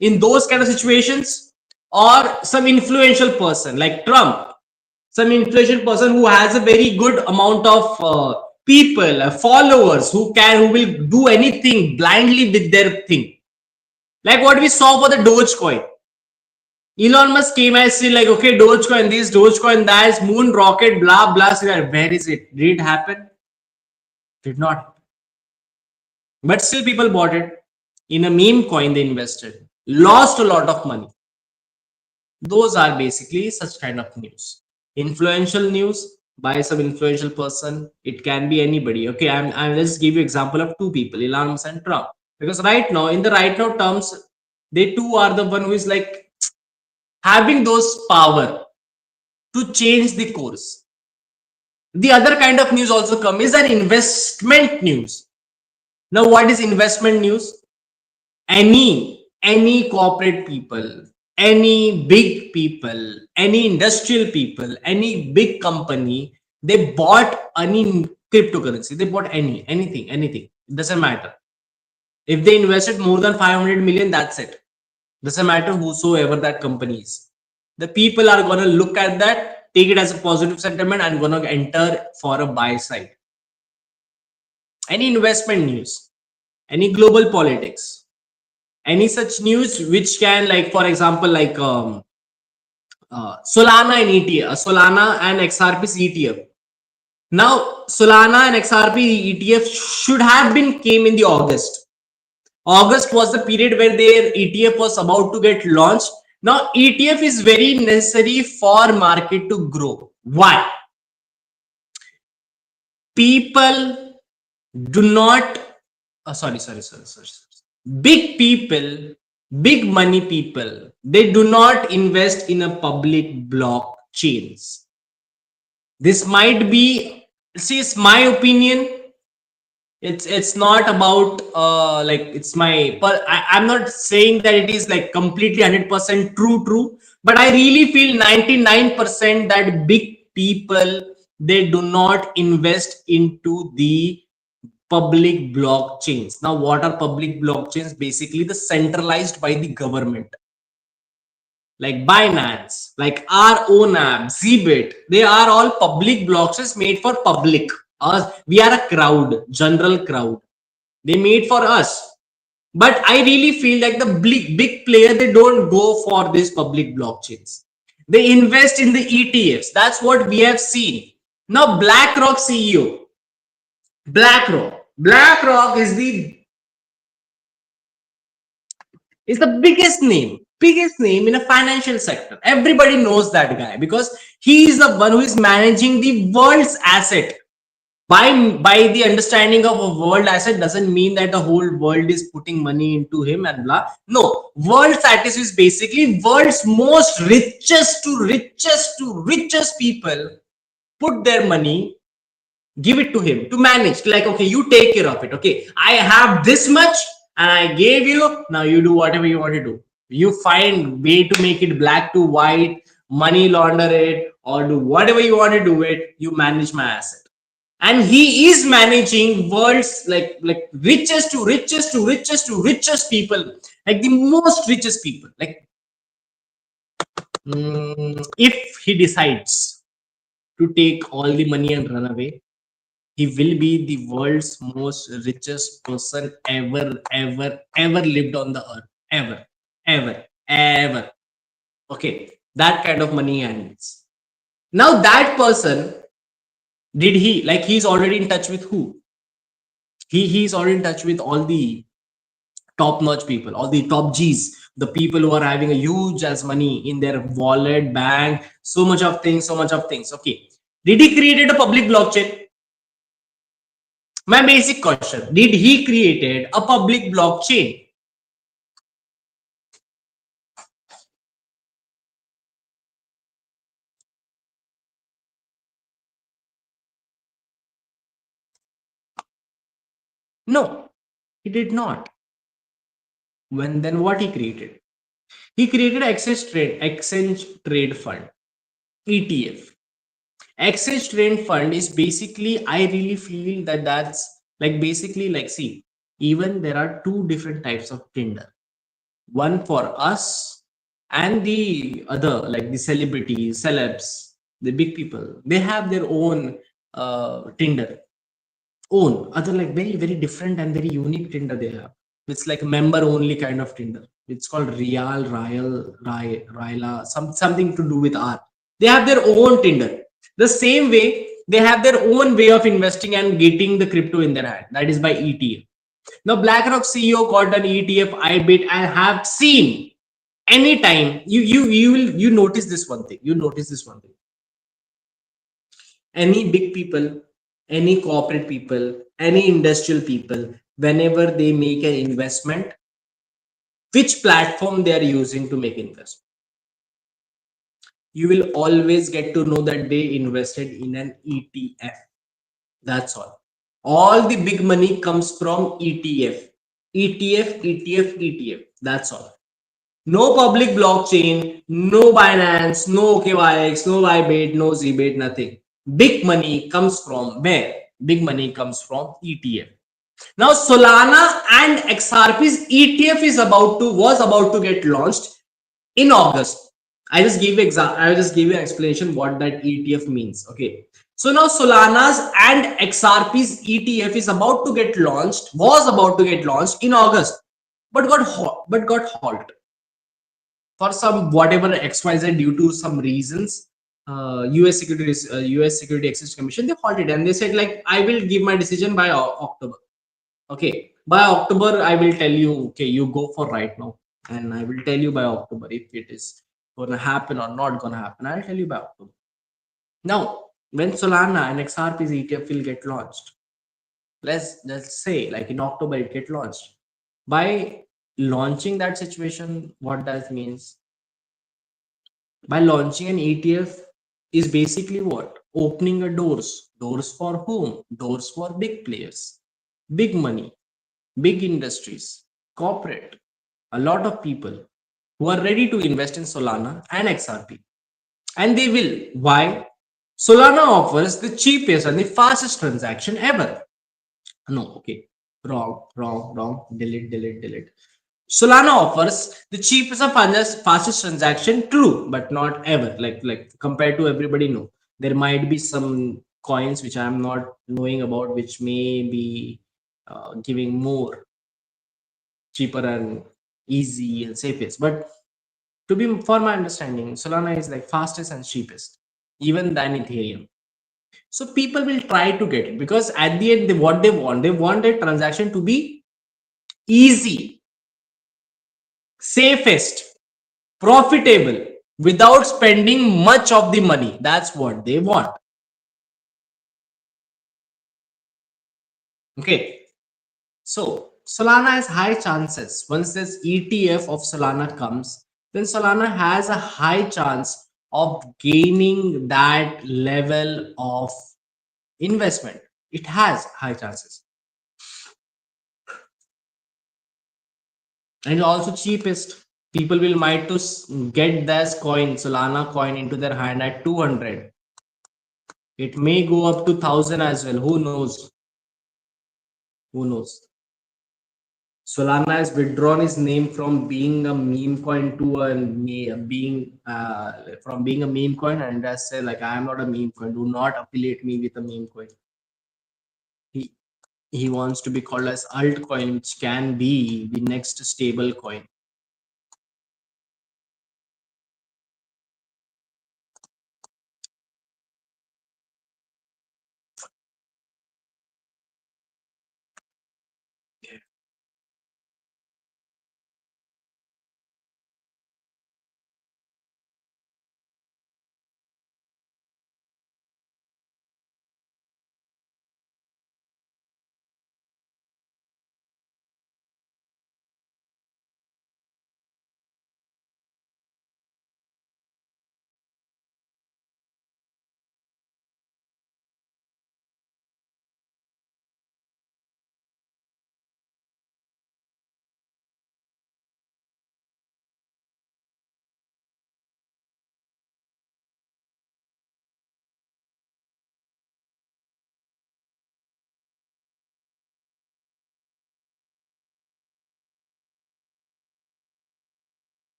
In those kind of situations, or some influential person like Trump, some influential person who has a very good amount of people, followers, who will do anything blindly with their thing, like what we saw for the Dogecoin. Elon Musk came and said like, okay, Dogecoin this, Dogecoin that, moon rocket, blah blah. Where is it? Did it happen? Did not. But still people bought it. In a meme coin they invested, lost a lot of money. Those are basically such kind of news. Influential news, by some influential person. It can be anybody. Okay, I'm let's give you example of two people, Elon Musk and Trump. Because right now, in the right now terms, they two are the one who is like having those power to change the course. The other kind of news also come is an investment news. Now, what is investment news? Any corporate people, any big people, any industrial people, any big company, they bought any cryptocurrency. They bought anything. It doesn't matter. If they invested more than 500 million, that's it. Doesn't matter whosoever that company is. The people are gonna look at that, take it as a positive sentiment, and gonna enter for a buy side. Any investment news, any global politics, any such news which can, like for example, like Solana and ETF, Solana and XRP's ETF. Now, Solana and XRP ETF should have been came in the August. August was the period where their ETF was about to get launched. Now, ETF is very necessary for market to grow. Why? People do not. Sorry. Big people, big money people, they do not invest in a public blockchains. This might be, see, it's my opinion. It's not about like it's my, but I'm not saying that it is like completely 100% true, but I really feel 99% that big people, they do not invest into the public blockchains. Now, what are public blockchains? Basically, the centralized by the government, like Binance, like our own app, Zbit. They are all public blockchains made for public. Us, we are a crowd, general crowd. They made for us. But I really feel like the big player, they don't go for these public blockchains. They invest in the ETFs. That's what we have seen. Now, BlackRock CEO, BlackRock is the biggest name in a financial sector. Everybody knows that guy because he is the one who is managing the world's asset. By the understanding of a world asset doesn't mean that the whole world is putting money into him and blah. No, world's asset is basically world's most richest people put their money, give it to him to manage. Like, okay, you take care of it. Okay, I have this much and I gave you. Now you do whatever you want to do. You find way to make it black to white, money launder it, or do whatever you want to do it. You manage my asset, and he is managing world's like richest people, like the most richest people. Like, if he decides to take all the money and run away, he will be the world's most richest person ever lived on the earth. Ever. Okay, that kind of money he handles. Now, that person, did he, like, he's already in touch with who? He's already in touch with all the top notch people, all the top G's, the people who are having a huge as money in their wallet, bank, so much of things. Okay. Did he created a public blockchain? My basic question, did he created a public blockchain? No, he did not. When then what he created? He created exchange trade fund, ETF. Exchange trade fund is basically, I really feel that that's like basically like, see, even there are two different types of Tinder. One for us and the other, like the celebrities, celebs, the big people. They have their own Tinder, own other, like very different and very unique Tinder they have. It's like member only kind of Tinder. It's called Ryla, something to do with art. They have their own Tinder. The same way they have their own way of investing and getting the crypto in their hand. That is by ETF. Now, BlackRock CEO got an ETF. I bet I have seen anytime you notice this one thing. You notice this one thing. Any big people, any corporate people, any industrial people, whenever they make an investment, which platform they are using to make investment, you will always get to know that they invested in an ETF. That's all. All the big money comes from ETF. ETF, ETF, ETF. That's all. No public blockchain, no Binance, no KYX, no Bybit, no Zbit, nothing. Big money comes from where? Big money comes from ETF. Now Solana and XRP's ETF is about to was about to get launched in August. I will just give you an explanation what that ETF means. Okay. So now Solana's and XRP's ETF is about to get launched, was about to get launched in August, but got halted for some whatever XYZ due to some reasons. US Security Exchange Commission, they halted and they said like I will give my decision by October. Okay, by October I will tell you. Okay, you go for right now, and I will tell you by October if it is gonna happen or not gonna happen. I'll tell you by October. Now, when Solana and XRP's ETF will get launched, let's say like in October it get launched. By launching that situation, what that means, by launching an ETF is basically what? Opening a doors. Doors for whom? Doors for big players, big money, big industries, corporate, a lot of people who are ready to invest in Solana and XRP. And they will. Why? Solana offers the cheapest and the fastest transaction ever. No, okay. Wrong, wrong, wrong. Delete, delete, delete. Solana offers the cheapest and fastest transaction, true, but not ever. Like compared to everybody, no. There might be some coins which I am not knowing about, which may be giving more cheaper and easy and safest. But to be for my understanding, Solana is like fastest and cheapest, even than Ethereum. So people will try to get it because at the end, they want a transaction to be easy, safest, profitable, without spending much of the money. That's what they want. Okay. So Solana has high chances. Once this ETF of Solana comes, then Solana has a high chance of gaining that level of investment. It has high chances. And also cheapest. People will might to get this coin, Solana coin, into their hand at 200. It may go up to 1000 as well. Who knows? Who knows? Solana has withdrawn its name from being a meme coin to being from being a meme coin, and just say like I am not a meme coin. Do not affiliate me with a meme coin. He he wants to be called as altcoin, which can be the next stable coin.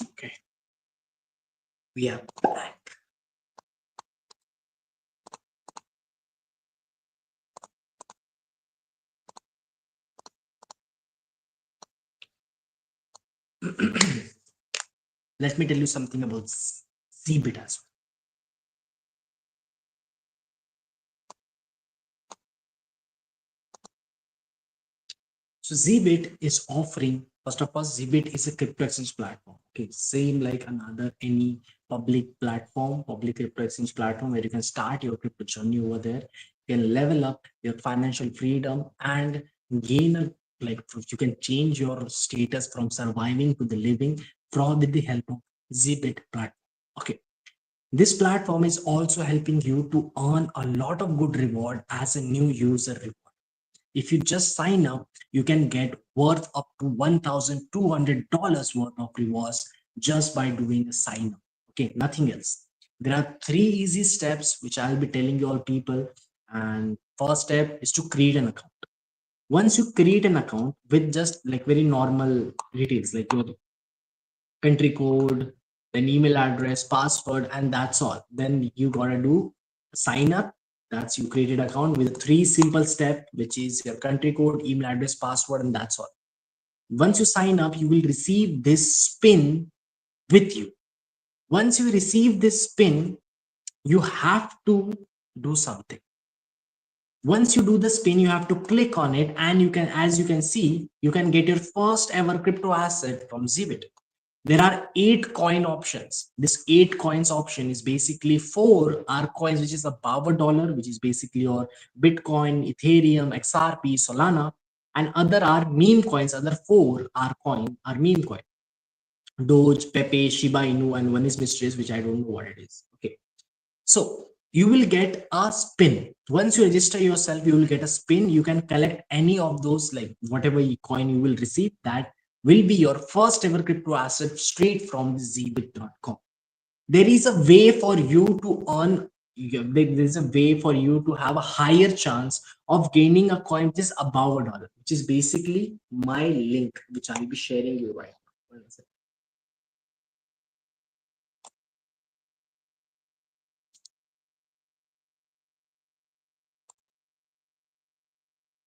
Okay, we are back. Let me tell you something about Cbit as well. So Zbit is offering, first of all, Zbit is a crypto exchange platform. Okay, same like another any public platform, public crypto exchange platform where you can start your crypto journey over there. You can level up your financial freedom and gain a like you can change your status from surviving to the living from with the help of Zbit platform. Okay. This platform is also helping you to earn a lot of good reward as a new user. If you just sign up, you can get worth up to $1,200 worth of rewards just by doing a sign up. Okay, nothing else. There are three easy steps which I'll be telling you all people. And first step is to create an account. Once you create an account with just like very normal details like your country code, then email address, password, and that's all. Then you gotta do sign up. That's you created account with three simple step, which is your country code, email address, password, and that's all. Once you sign up, you will receive this spin with you. Once you receive this spin, you have to do something. Once you do the spin, you have to click on it, and you can, as you can see, you can get your first ever crypto asset from Zbit. There are 8 coin options. This 8 coins option is basically 4 are coins, which is above $1, which is basically your Bitcoin, Ethereum, XRP, Solana, and other are meme coins. Other 4 are meme coin. Doge, Pepe, Shiba Inu, and one is Mysterious, which I don't know what it is. Okay. So you will get a spin. Once you register yourself, you will get a spin. You can collect any of those, like whatever coin you will receive, that will be your first ever crypto asset straight from zbit.com. There is a way for you to earn, there's a way for you to have a higher chance of gaining a coin which is above $1, which is basically my link, which I'll be sharing you right now.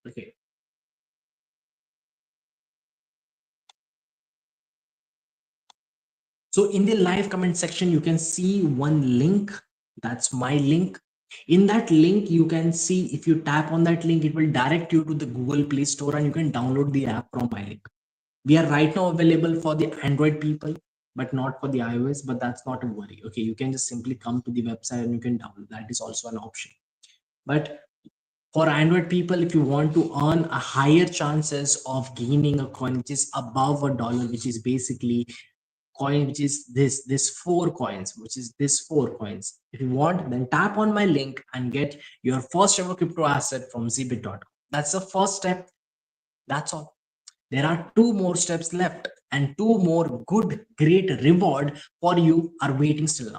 Okay. So in the live comment section, you can see one link. That's my link. In that link, you can see if you tap on that link, it will direct you to the Google Play Store and you can download the app from my link. We are right now available for the Android people, but not for the iOS, but that's not a worry. Okay, you can just simply come to the website and you can download. That is also an option. But for Android people, if you want to earn a higher chances of gaining a coin which is above $1, which is basically coin which is this 4 coins, which is this 4 coins, if you want, then tap on my link and get your first ever crypto asset from zbit.com. That's the first step. That's all. There are 2 more steps left, and 2 more good great reward for you are waiting still.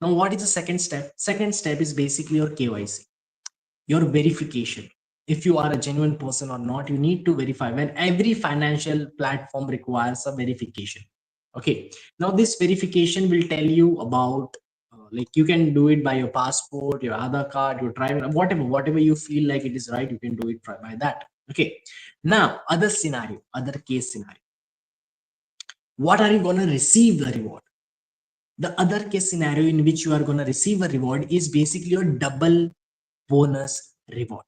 Now what is the second step? Second step is basically your KYC, your verification. If you are a genuine person or not, you need to verify. When every financial platform requires a verification. Okay, now this verification will tell you about like you can do it by your passport, your Aadhaar card, your driver, whatever you feel like it is right, you can do it by that. Okay, now other case scenario, what are you going to receive the reward? The other case scenario in which you are going to receive a reward is basically your double bonus reward.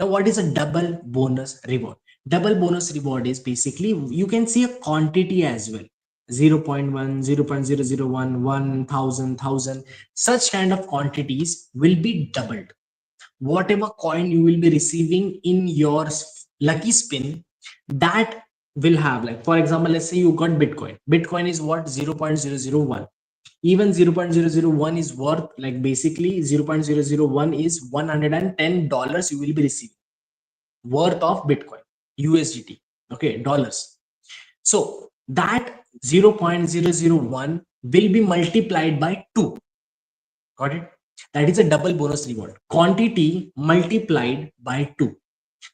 Now, what is a double bonus reward? Double bonus reward is basically you can see a quantity as well. 0.1, 0.001, 1,000, such kind of quantities will be doubled. Whatever coin you will be receiving in your lucky spin, that will have, like for example, let's say you got Bitcoin is what, 0.001. Even 0.001 is worth, like basically 0.001 is $110 you will be receiving worth of Bitcoin, USDT. Okay, dollars. So that 0.001 will be multiplied by 2. Got it? That is a double bonus reward. Quantity multiplied by 2.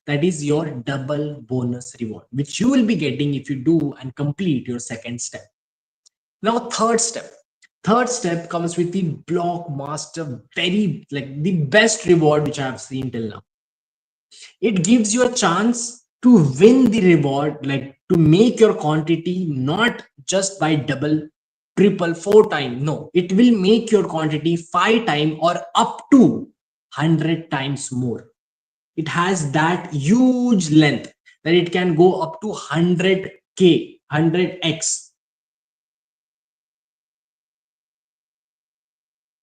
That is your double bonus reward, which you will be getting if you do and complete your second step. Now, third step comes with the blockmaster, very like the best reward which I have seen till now. It gives you a chance to win the reward, like to make your quantity not just by double, triple, four time. No, it will make your quantity five time or up to 100 times more. It has that huge length that it can go up to 100k, 100x.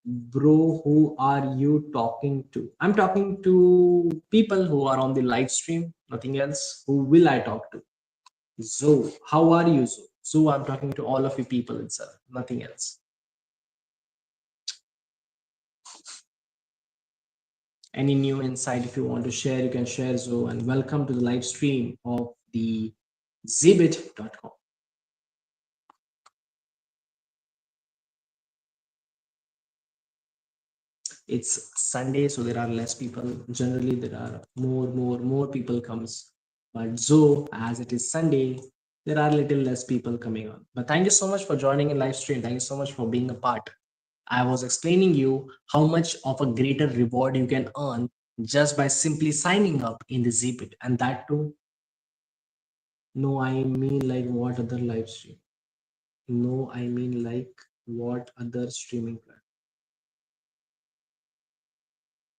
Bro, who are you talking to? I'm talking to people who are on the live stream, nothing else. Who will I talk to? Zo, how are you, Zo? Zo, I'm talking to all of you people itself, nothing else. Any new insight if you want to share, you can share, Zo. And welcome to the live stream of the Zibit.com. It's Sunday, so there are less people. Generally, there are more people comes. But Zo, as it is Sunday, there are little less people coming on. But thank you so much for joining in live stream. Thank you so much for being a part. I was explaining you how much of a greater reward you can earn just by simply signing up in the Zbit. And that too, no, I mean like what other live stream? No, I mean like what other streaming platform?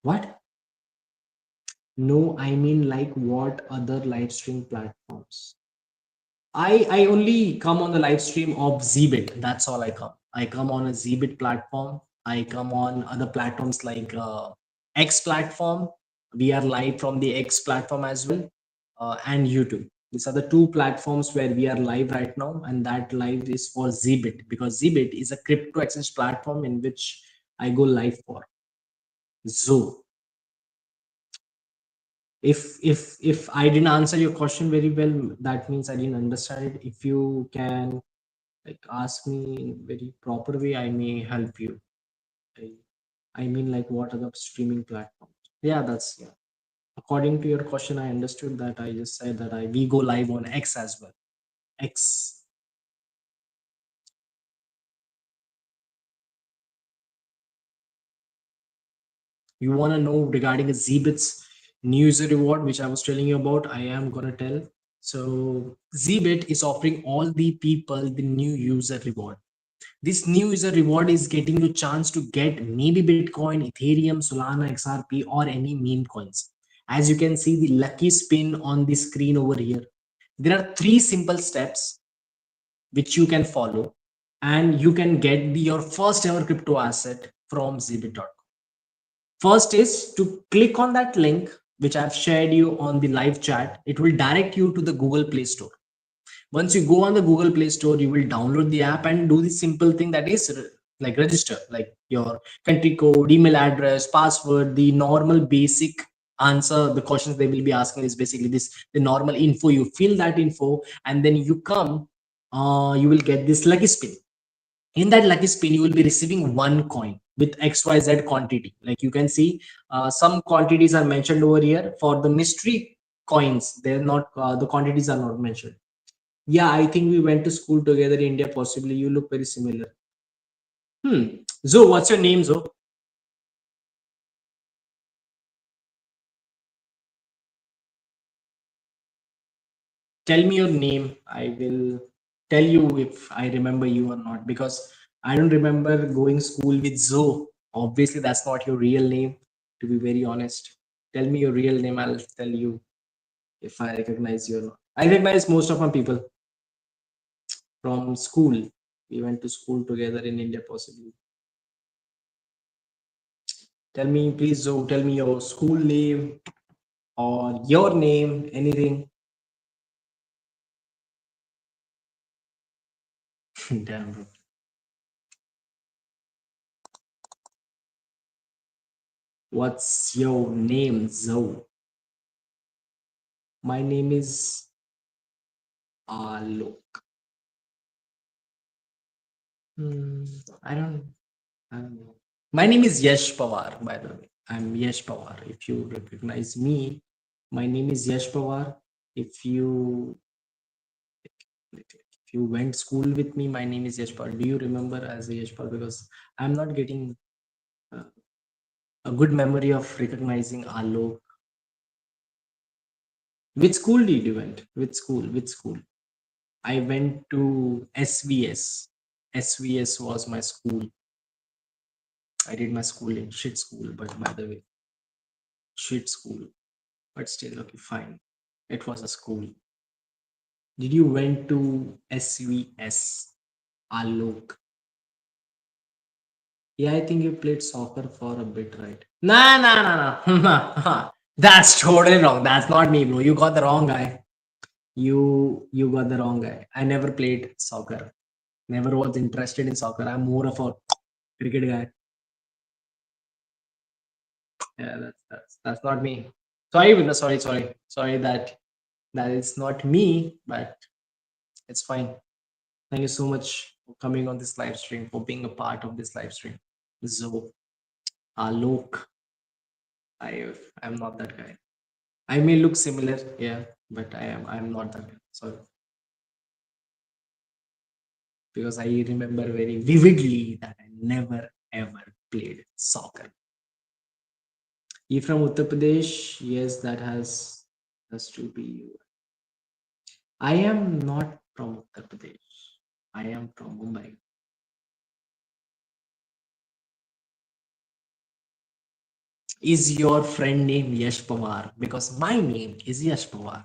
What? No, I mean like what other live stream platforms? I only come on the live stream of Zbit. That's all I come. I come on a Zbit platform. I come on other platforms like X platform. We are live from the X platform as well, and YouTube. These are the two platforms where we are live right now, and that live is for Zbit because Zbit is a crypto exchange platform in which I go live for. Zoo. If I didn't answer your question very well, that means I didn't understand it. If you can like ask me in very proper way, I may help you. i, I mean like what are the streaming platforms? Yeah, that's yeah, according to your question I understood that. I just said that I we go live on X as well. X. You want to know regarding a Zbits new user reward which I was telling you about? I am gonna tell. So Zbit is offering all the people the new user reward. This new user reward is getting you chance to get maybe Bitcoin, Ethereum, Solana, XRP, or any meme coins. As you can see the lucky spin on the screen over here, there are three simple steps which you can follow, and you can get your first ever crypto asset from Zbit.com. First is to click on that link which I've shared you on the live chat. It will direct you to the Google Play Store. Once you go on the Google Play Store, you will download the app and do the simple thing that is like register, like your country code, email address, password, the normal basic answer. The questions they will be asking is basically this, the normal info. You fill that info and then you come, you will get this lucky spin. In that lucky spin you will be receiving one coin with xyz quantity. Like you can see, some quantities are mentioned over here. For the mystery coins, they're not, the quantities are not mentioned. Yeah, I think we went to school together in India, possibly. You look very similar. Zo, what's your name, Zo? Tell me your name. I will tell you if I remember you or not, because I don't remember going school with Zo. Obviously that's not your real name, to be very honest. Tell me your real name, I'll tell you if I recognize you or not. I recognize most of my people from school. We went to school together in India, possibly. Tell me, please, Zo, tell me your school name or your name, anything. Damn, bro. What's your name, Zo? My name is Alo. Hmm, I don't, I don't know. My name is Yash Pawar, by the way. I'm Yash Pawar. If you recognize me, my name is Yash Pawar. If you you went school with me, my name is Yashpal. Do you remember as a Yashpal? Because I'm not getting uh, a good memory of recognizing Alok. Which school did you went? Which school? Which school? I went to SVS. SVS was my school. I did my school in shit school, but by the way, shit school. But still, okay, fine. It was a school. Did you went to SVS? Alok. Yeah, I think you played soccer for a bit, right? Nah, nah, nah, nah. That's totally wrong. That's not me, bro. You got the wrong guy. You got the wrong guy. I never played soccer. Never was interested in soccer. I'm more of a cricket guy. Yeah, that's not me. Sorry, sorry that is not me, but it's fine. Thank you so much for coming on this live stream, for being a part of this live stream. So, Alok, I'm not that guy. I may look similar, yeah, but I'm not that guy. Sorry, because I remember very vividly that I never ever played soccer. You from Uttar Pradesh? Yes, that has to be you. I am not from Uttar Pradesh. I am from Mumbai. Is your friend name Yash Pawar? Because my name is Yash Pawar.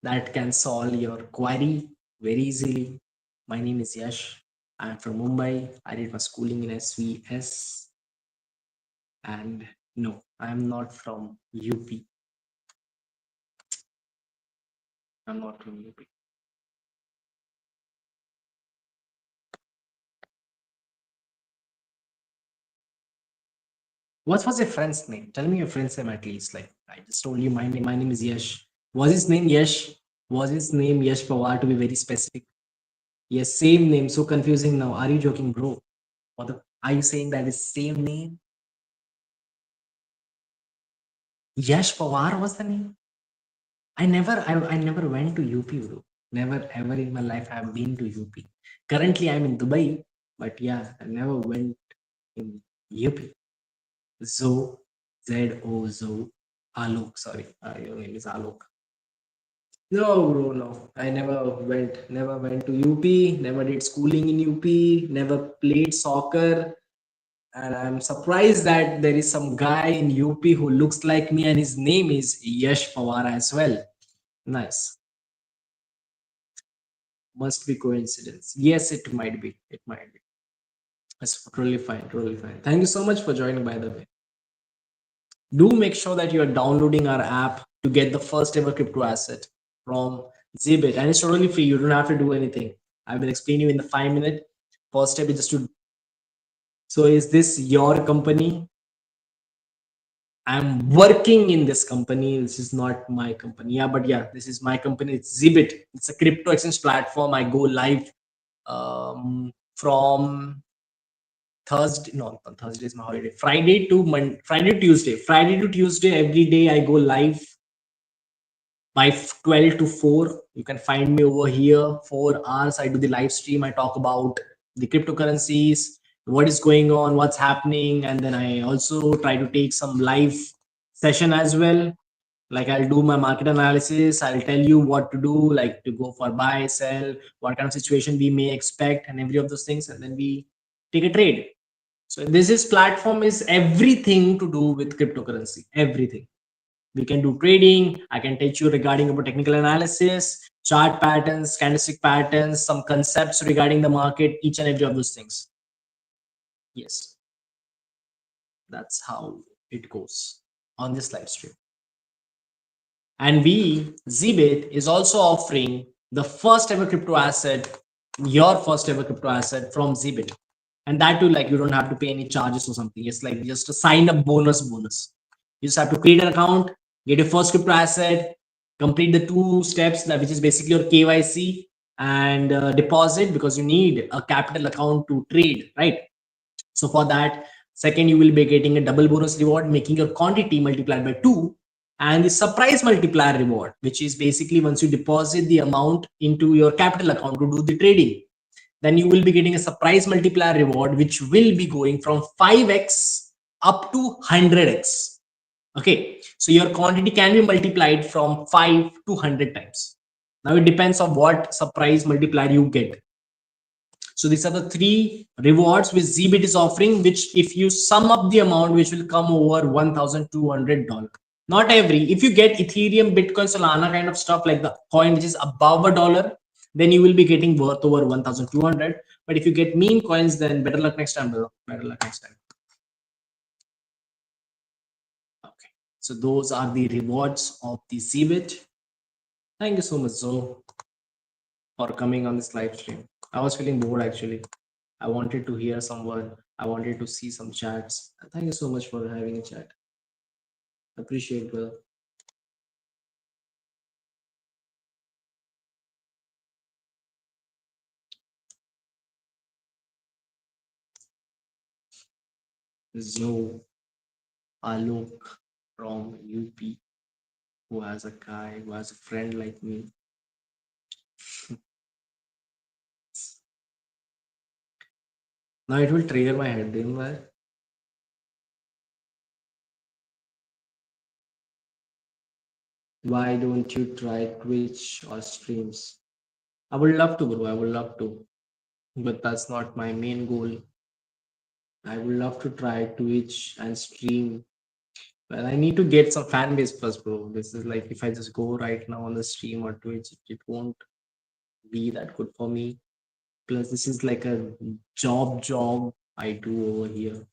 That can solve your query very easily. My name is Yash. I'm from Mumbai. I did my schooling in SVS. And no, I'm not from UP. I'm not from UP. What was your friend's name? Tell me your friend's name at least. Like I just told you my name. My name is Yash. Was his name Yash? Was his name Yash Pawar to be very specific? Yes, same name. So confusing now. Are you joking, bro? Are you saying that is same name? Yash Pawar was the name. I never went to UP, bro. Never ever in my life I've been to UP. Currently I'm in Dubai, but yeah, I never went in UP. Zo, Z-O, Zo, Alok. Sorry, your name is Alok. No, bro, no. I never went to UP, never did schooling in UP, never played soccer. And I'm surprised that there is some guy in UP who looks like me and his name is Yash Pawar as well. Nice. Must be coincidence. Yes, it might be. It might be. It's totally fine. Totally fine. Thank you so much for joining, by the way. Do make sure that you are downloading our app to get the first ever crypto asset from Zbit. And it's totally free. You don't have to do anything. I will explain you in the 5 minute. First step is just to. So, is this your company? I'm working in this company. This is not my company. Yeah, but yeah, this is my company. It's Zbit. It's a crypto exchange platform. I go live from Thursday. No, not Thursday is my holiday. Friday, Tuesday. Friday to Tuesday, every day I go live by 12 to 4. You can find me over here. 4 hours. I do the live stream. I talk about the cryptocurrencies, what is going on, what's happening, and then I also try to take some live session as well. Like I'll do my market analysis. I'll tell you what to do, like to go for buy, sell, what kind of situation we may expect, and every of those things, and then we take a trade. So this platform is everything to do with cryptocurrency. Everything. We can do trading. I can teach you regarding about technical analysis, chart patterns, candlestick patterns, some concepts regarding the market, each and every of those things. Yes, that's how it goes on this live stream. And Zbit, is also offering the first ever crypto asset, your first ever crypto asset from Zbit. And that too, like you don't have to pay any charges or something. It's like just a sign up bonus. You just have to create an account, get your first crypto asset, complete the 2 steps, that which is basically your KYC and deposit, because you need a capital account to trade, right? So for that, second, you will be getting a double bonus reward, making your quantity multiplied by 2. and the surprise multiplier reward, which is basically once you deposit the amount into your capital account to do the trading, then you will be getting a surprise multiplier reward, which will be going from 5x up to 100x. Okay, so your quantity can be multiplied from 5 to 100 times. Now it depends on what surprise multiplier you get. So these are the three rewards which Zbit is offering, which if you sum up the amount, which will come over $1,200. Not every, if you get Ethereum, Bitcoin, Solana kind of stuff like the coin which is above $1, then you will be getting worth over 1,200. But if you get meme coins, then better luck next time, bro. Better luck next time. Okay. So those are the rewards of the Zbit. Thank you so much, Zo, for coming on this live stream. I was feeling bored actually. I wanted to hear someone. I wanted to see some chats. Thank you so much for having a chat. Appreciate, well. Zo Alok from UP, who has a guy, who has a friend like me. Now it will trigger my head, didn't I? Why don't you try Twitch or streams? I would love to, bro. I would love to, but that's not my main goal. I would love to try Twitch and stream. Well, I need to get some fan base first, bro. This is like if I just go right now on the stream or Twitch, it won't be that good for me. Plus, this is like a job I do over here.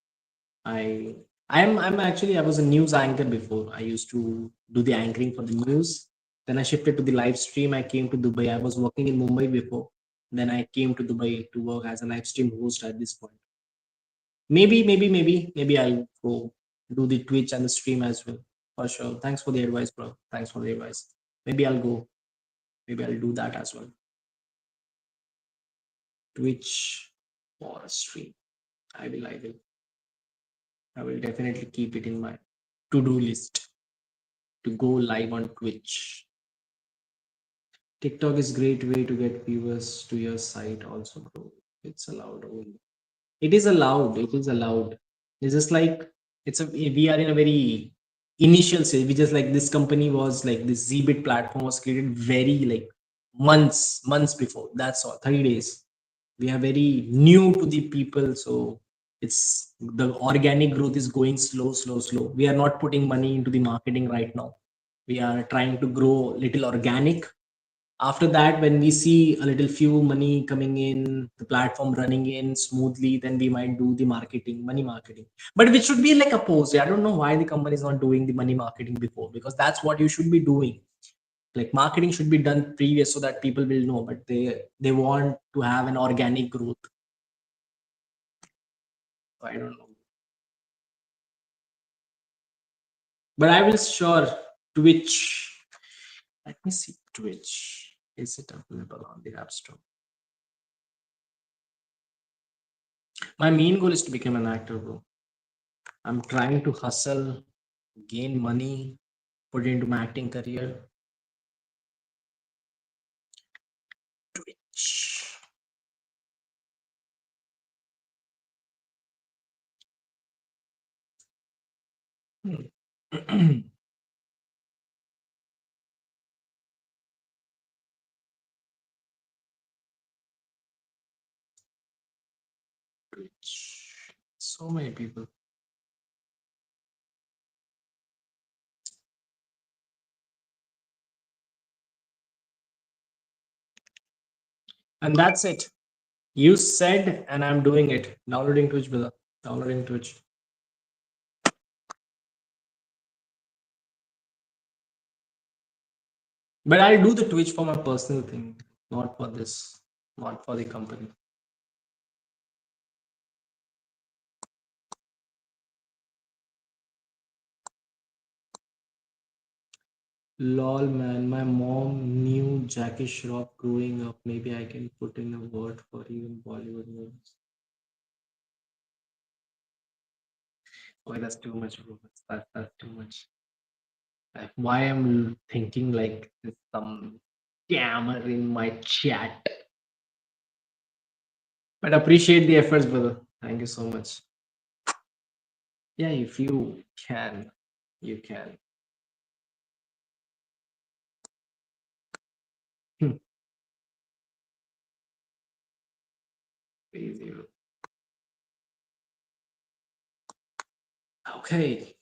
I I'm actually I was a news anchor before. I used to do the anchoring for the news. Then I shifted to the live stream. I came to Dubai. I was working in Mumbai before. Then I came to Dubai to work as a live stream host at this point. Maybe I'll go do the Twitch and the stream as well. For sure. Thanks for the advice, bro. Thanks for the advice. Maybe I'll go. Maybe I'll do that as well. Twitch or a stream. I will definitely keep it in my to-do list to go live on Twitch. TikTok is great way to get viewers to your site also, bro. It's allowed only. It is allowed. It is allowed. It's just like we are in a very initial stage. We just like this company was like this Zbit platform was created very like months before. That's all. 30 days. We are very new to the people, so it's the organic growth is going slow. We are not putting money into the marketing right now. We are trying to grow little organic. After that, when we see a little few money coming in, the platform running in smoothly, then we might do the money marketing. But which should be like opposed. I don't know why the company is not doing the money marketing before, because that's what you should be doing. Like marketing should be done previous so that people will know, but they want to have an organic growth. I don't know. But I will sure Twitch. Let me see Twitch. Is it available on the App Store? My main goal is to become an actor, bro. I'm trying to hustle, gain money, put it into my acting career. Twitch. Hmm. Twitch. So many people. And that's it. You said, and I'm doing it. Downloading Twitch, brother. Downloading Twitch. But I'll do the Twitch for my personal thing, not for this, not for the company. Lol, man, my mom knew Jackie Shroff growing up. Maybe I can put in a word for you in Bollywood movies. Oh, that's too much, bro. That's too much. Why I'm thinking like there's some scammer in my chat. But appreciate the efforts, brother. Thank you so much. Yeah, if you can, you can. Hmm, Easy. Okay,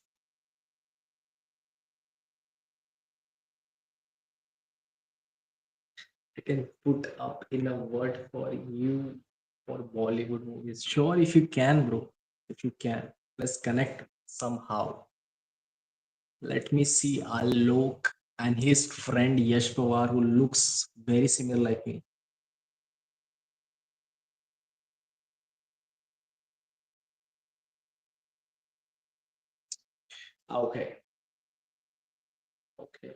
I can put up in a word for you for Bollywood movies. Sure, if you can, bro. If you can, let's connect somehow. Let me see Alok and his friend Yash Pawar, who looks very similar like me. Okay, okay.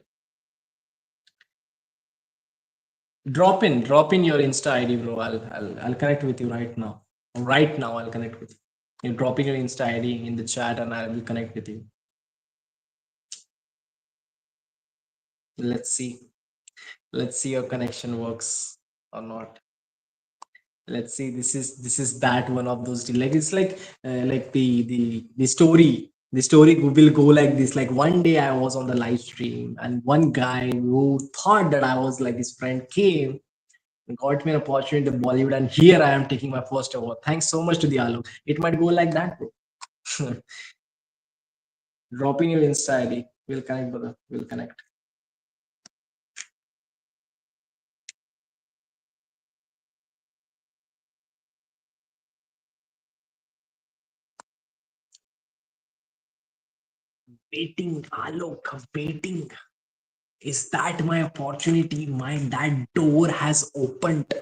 Drop in your Insta ID, bro. I'll connect with you right now. Right now, I'll connect with you. You drop in your Insta ID in the chat, and I will connect with you. Let's see. Let's see your connection works or not. Let's see. This is that one of those like it's like the story. The story will go like this. Like one day I was on the live stream, and one guy who thought that I was like his friend came and got me an opportunity in Bollywood, and here I am taking my first award. Thanks so much to the Alok. It might go like that, bro. Drop in your Insta ID. We'll connect, brother. We'll connect. Waiting, Alok, waiting. Is that my opportunity? My that door has opened.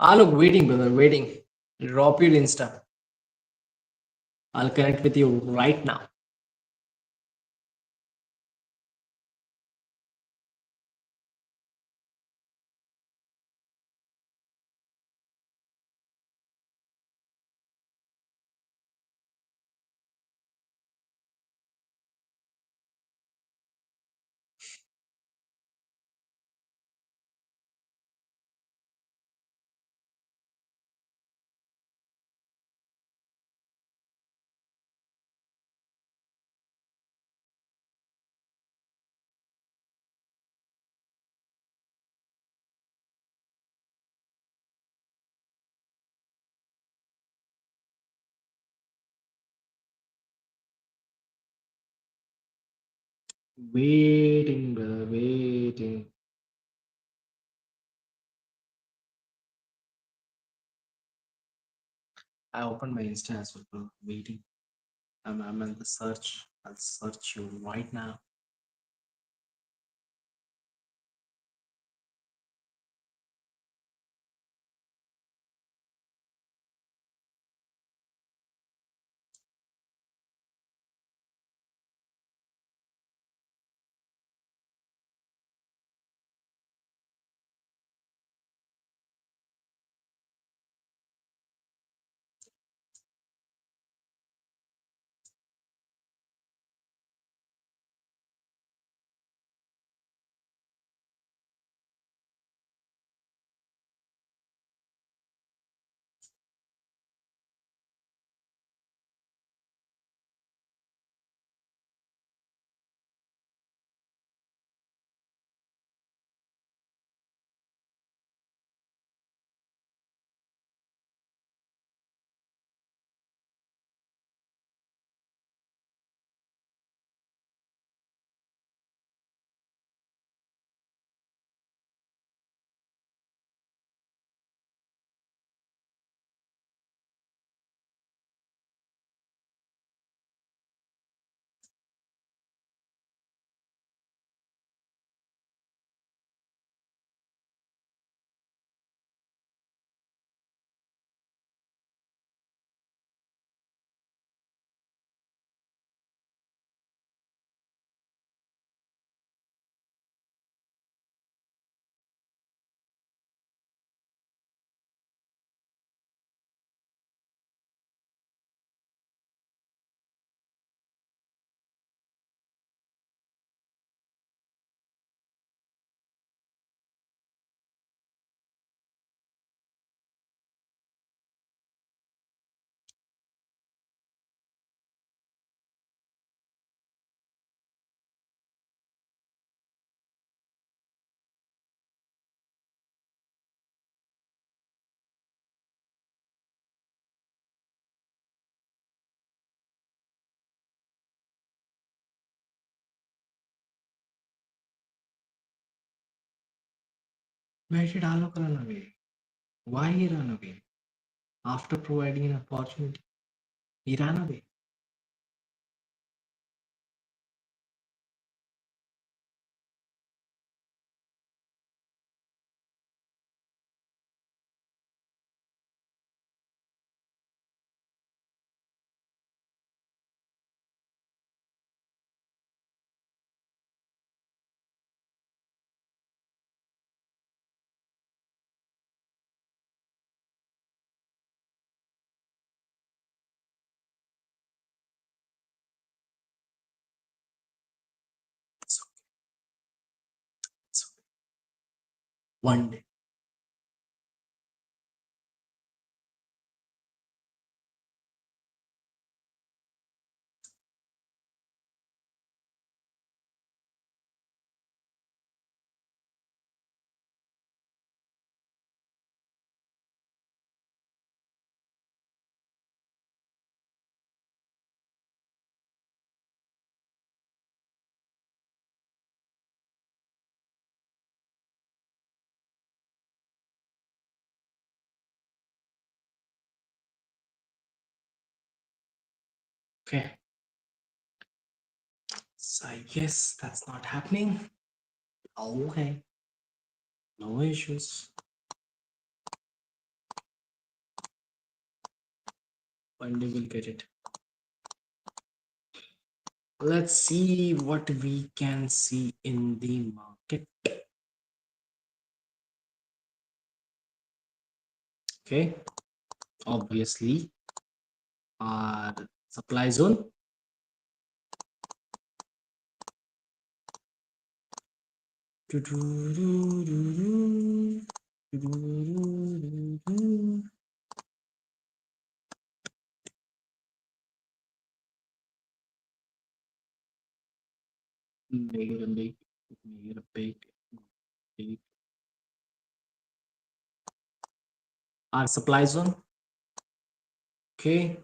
Alok, waiting, brother, waiting. Drop your Insta. I'll connect with you right now. Waiting, brother, waiting. I opened my Insta as well, bro. Waiting. I'm in the search. I'll search you right now. Where did Alok run away? Why he ran away? After providing an opportunity, he ran away. So, so one day, okay. So I guess that's not happening. Okay, no issues. One day we'll get it. Let's see what we can see in the market. Okay, obviously, our supply zone. Make it a big, make it a big. Our supply zone. Okay,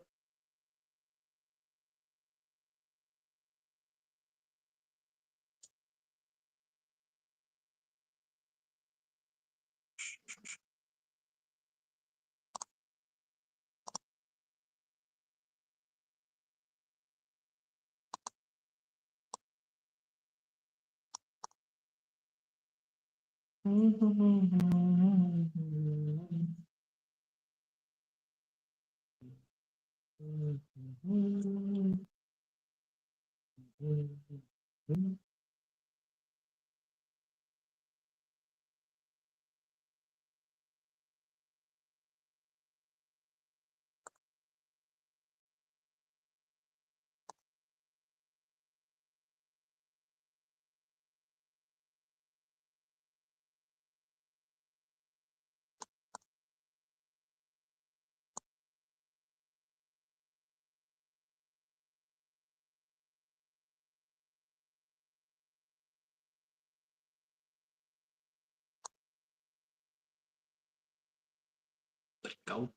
breakout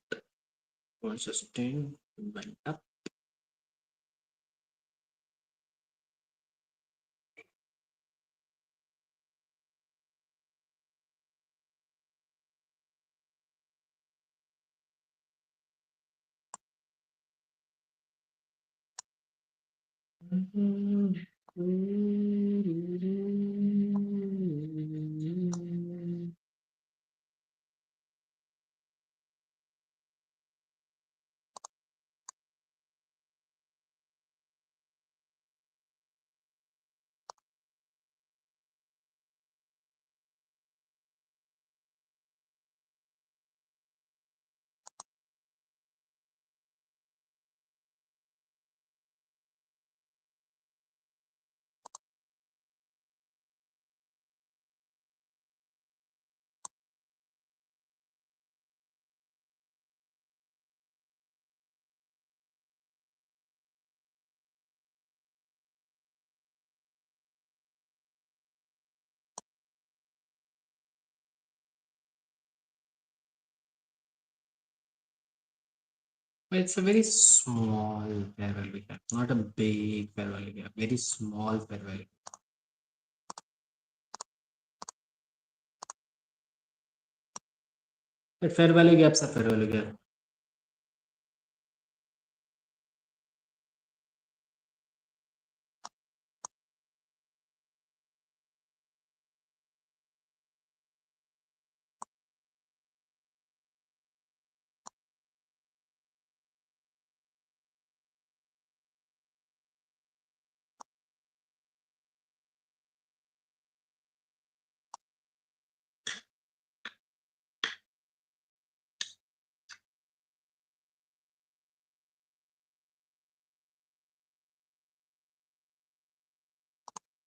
for sustain went up. It's a very small fair value gap, not a big fair value gap, very small fair value. But fair value gaps are fair value gap.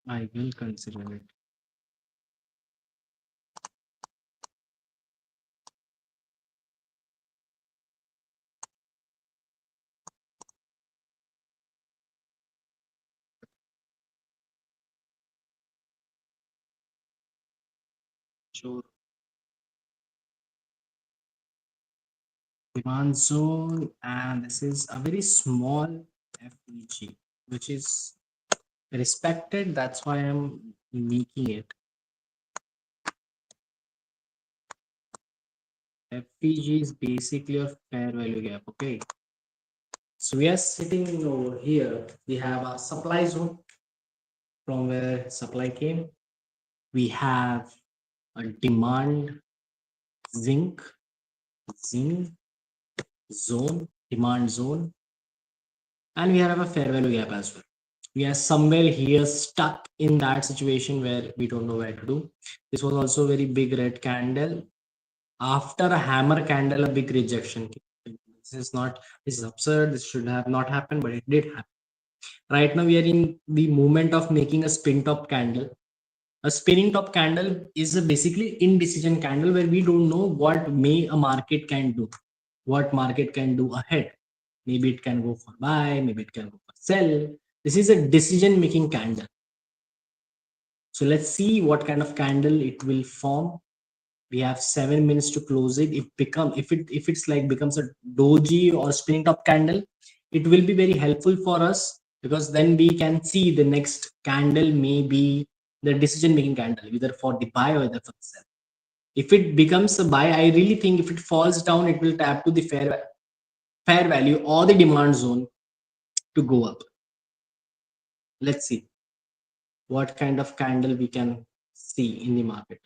I will consider it. Sure. Demand zone, and this is a very small FEG, which is respected. That's why I'm making it. FEG is basically a fair value gap. Okay. So we are sitting over here. We have a supply zone from where supply came. We have a demand zinc, zinc zone, demand zone, and we have a fair value gap as well. We are somewhere here stuck in that situation where we don't know where to do. This was also a very big red candle. After a hammer candle, a big rejection came. This is absurd. This should have not happened, but it did happen. Right now, we are in the moment of making a spin top candle. A spinning top candle is a basically indecision candle where we don't know what may a market can do, what market can do ahead. Maybe it can go for buy, maybe it can go for sell. This is a decision making candle. So let's see what kind of candle it will form. We have 7 minutes to close it. If it's like becomes a doji or spinning top candle, it will be very helpful for us, because then we can see the next candle may be the decision making candle, either for the buy or either for the sell. If it becomes a buy, I really think if it falls down, it will tap to the fair value or the demand zone to go up. Let's see what kind of candle we can see in the market.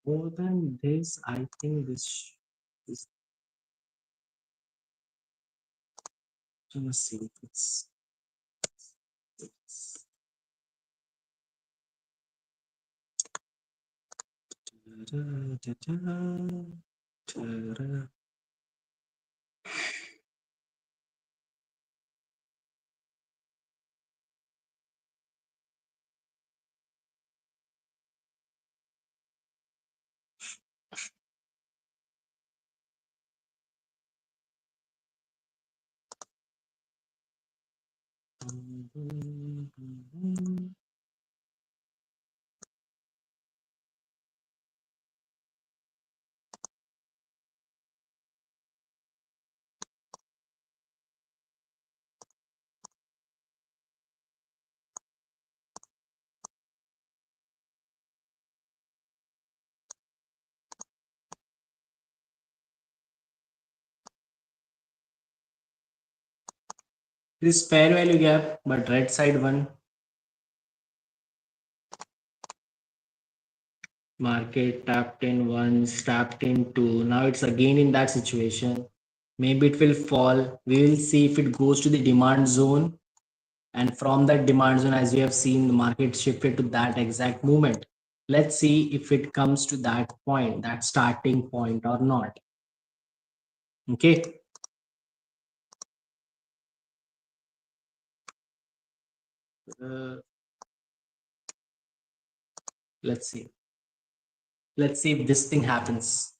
More than this, I think this let's see. This fair value gap, but red side one. Market tapped in once, tapped in two. Now it's again in that situation. Maybe it will fall. We will see if it goes to the demand zone. And from that demand zone, as you have seen, the market shifted to that exact movement. Let's see if it comes to that point, that starting point or not. Okay. Uh, let's see. Let's see if this thing happens.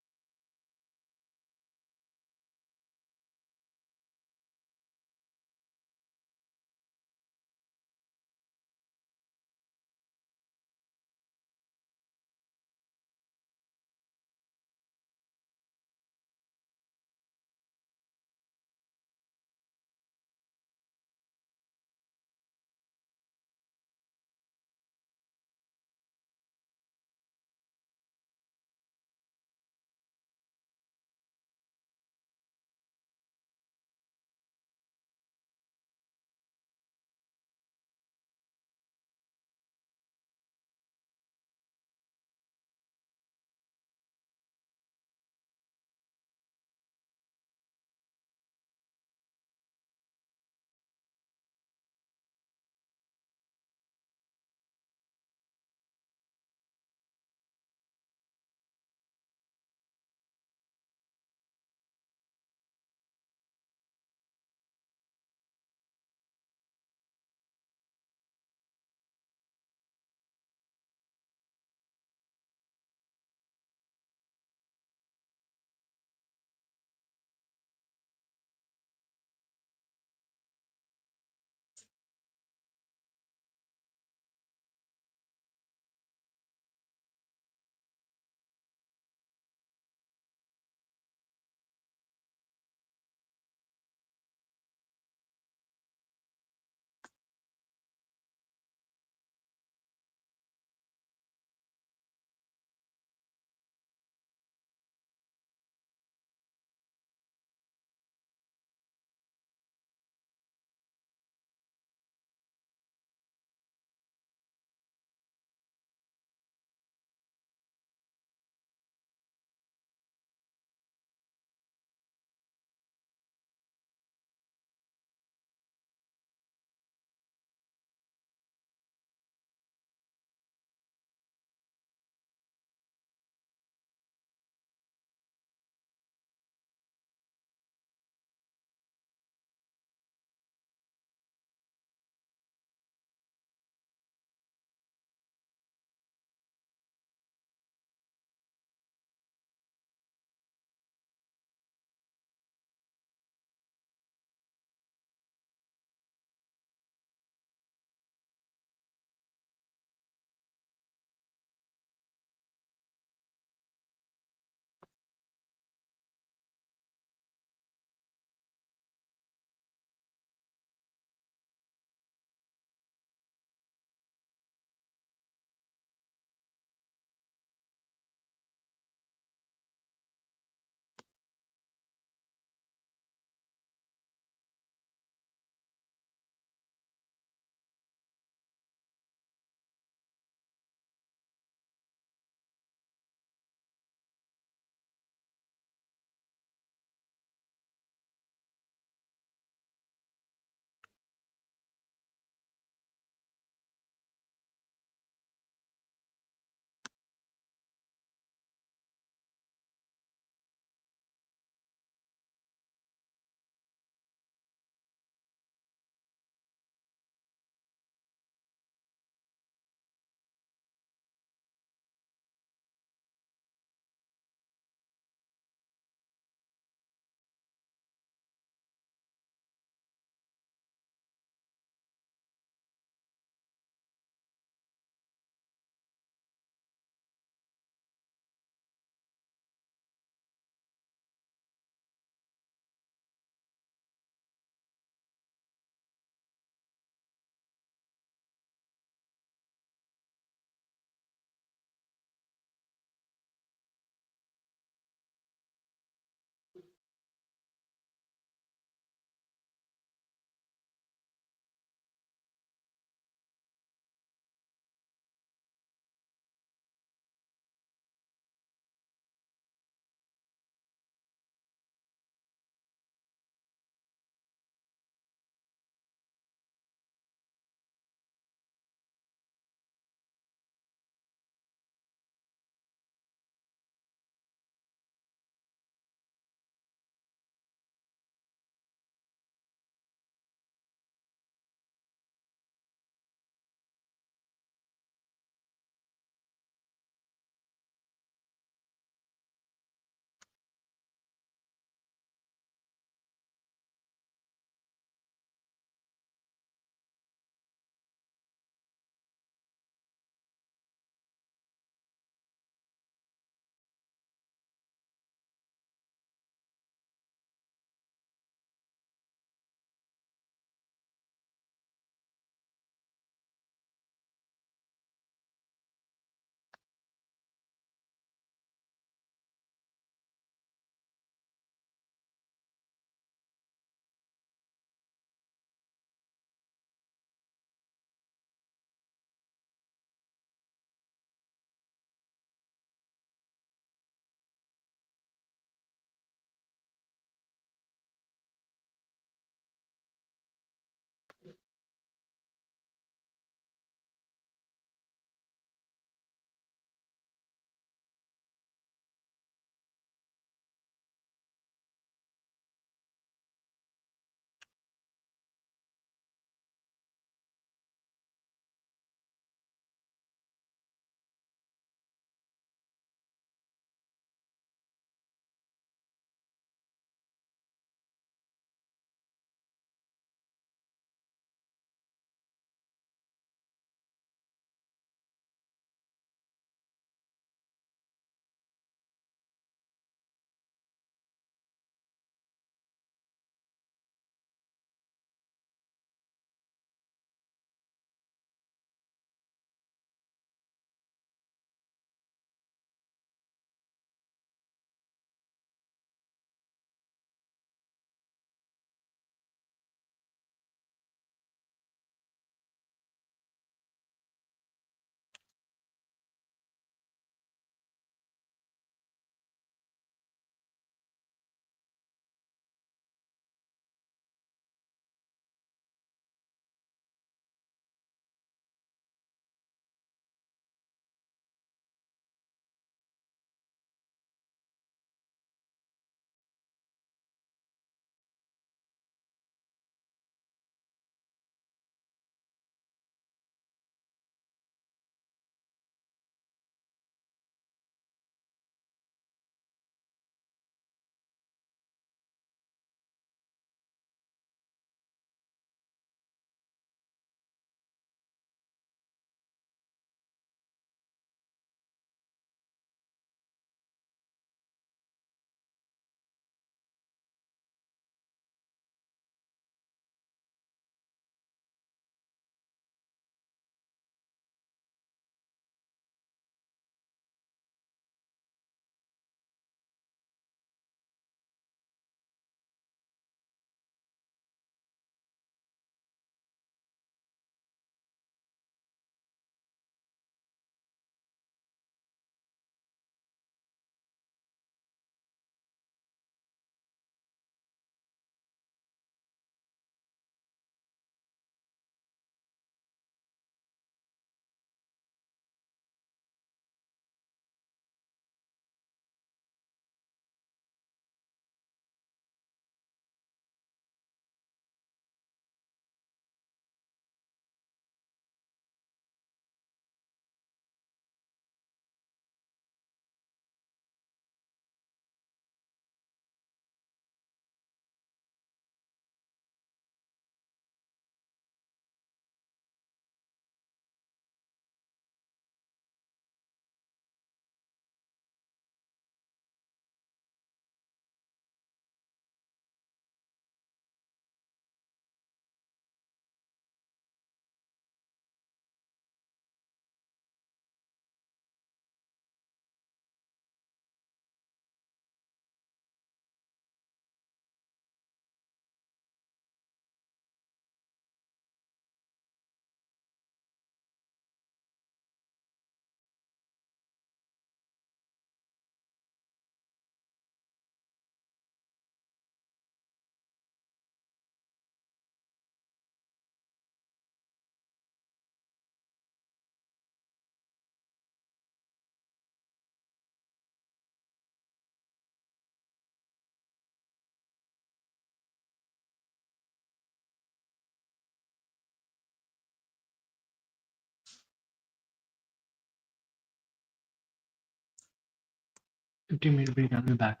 15-minute break. I'll be back.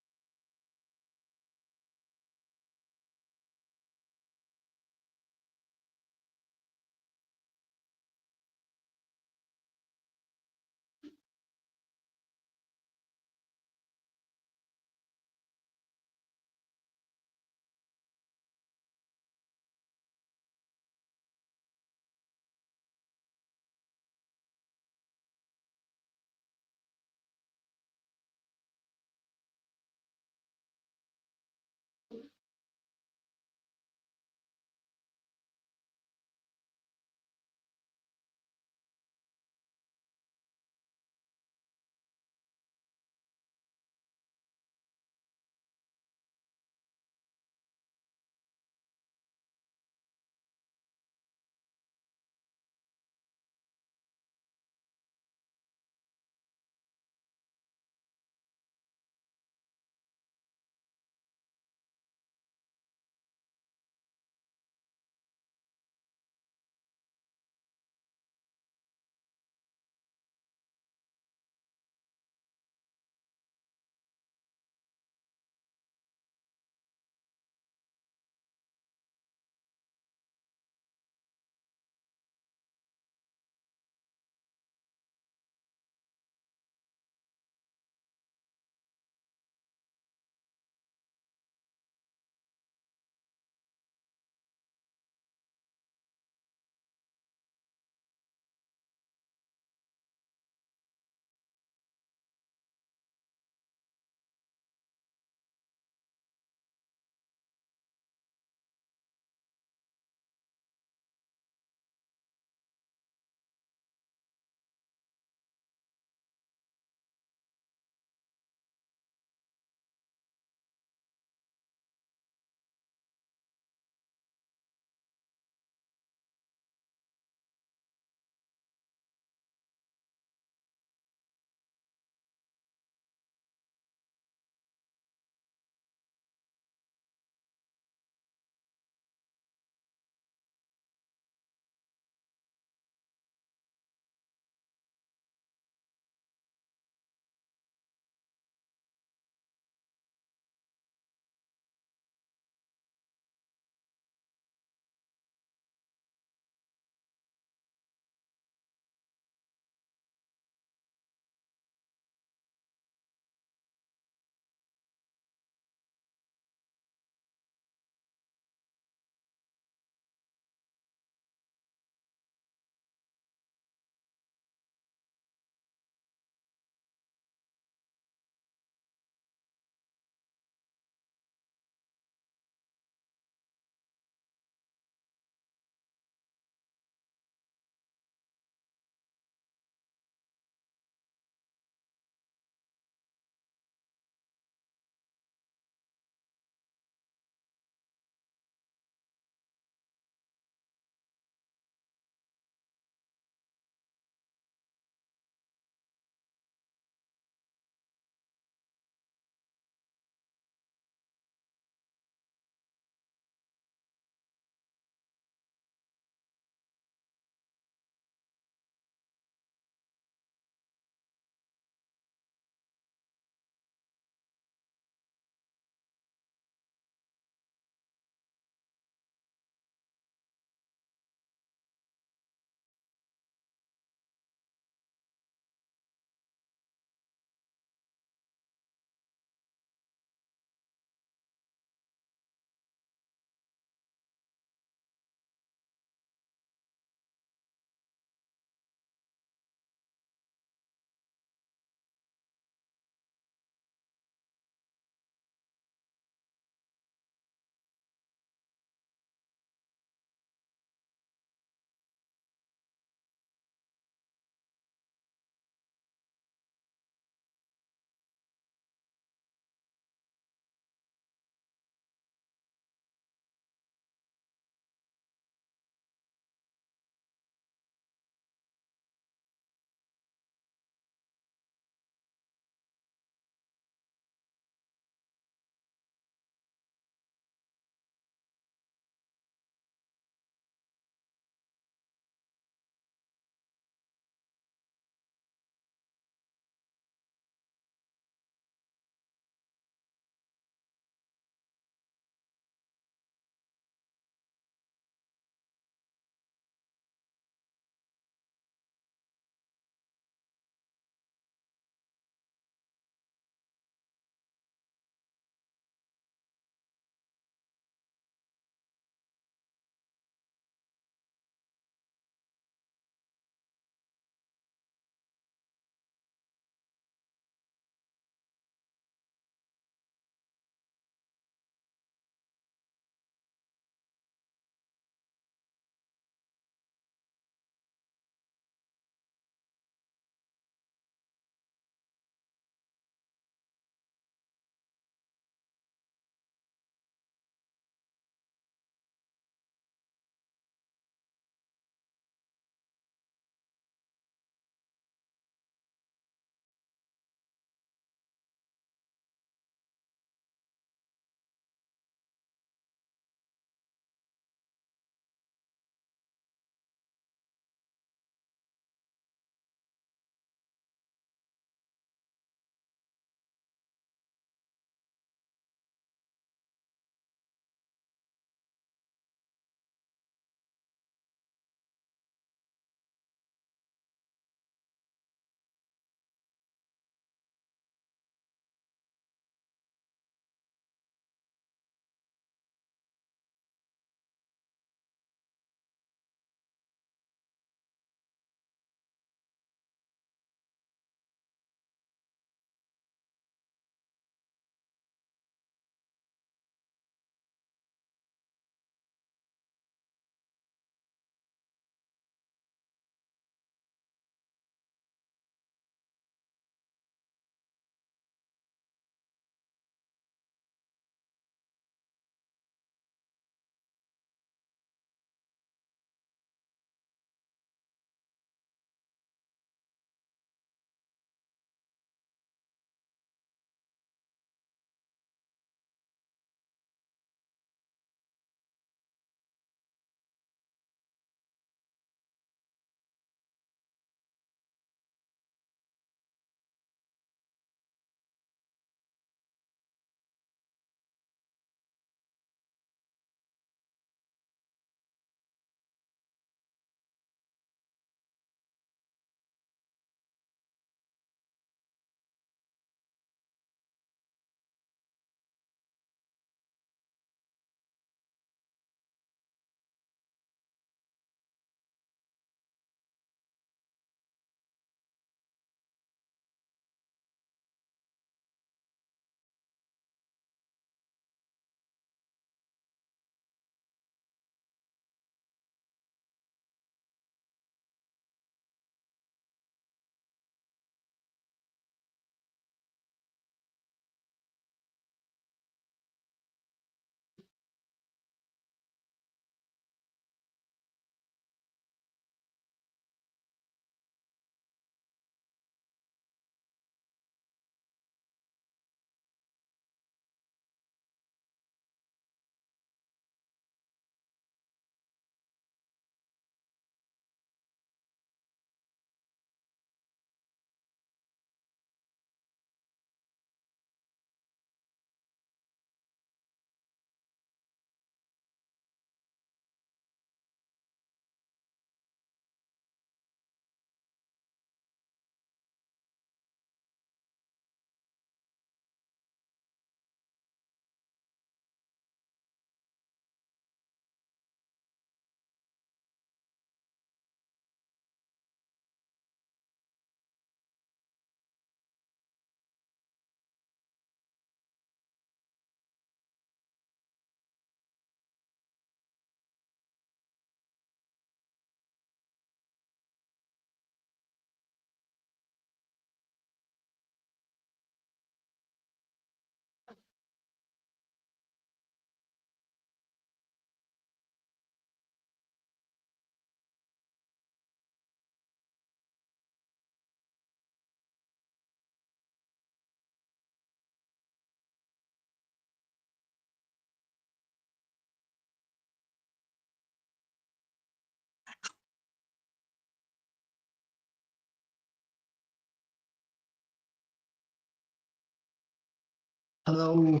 Hello,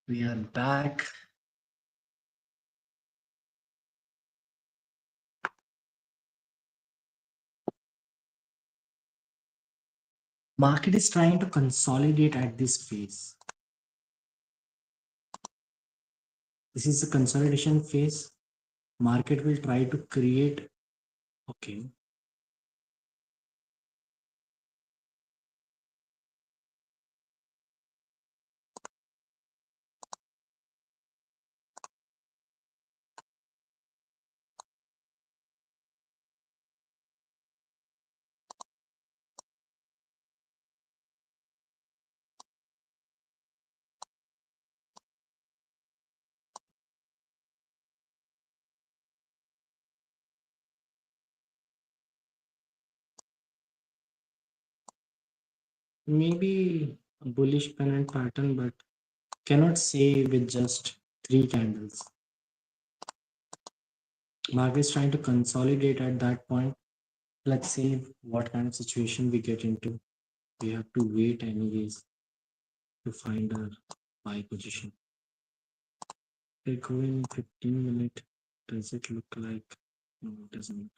we are back. Market is trying to consolidate at this phase. This is the consolidation phase. Market will try to create. Okay. Maybe a bullish pennant pattern, but cannot say with just three candles. Market is trying to consolidate at that point. Let's see what kind of situation we get into. We have to wait anyways to find our buy position. They go in 15 minute. Does it look like? No, it doesn't.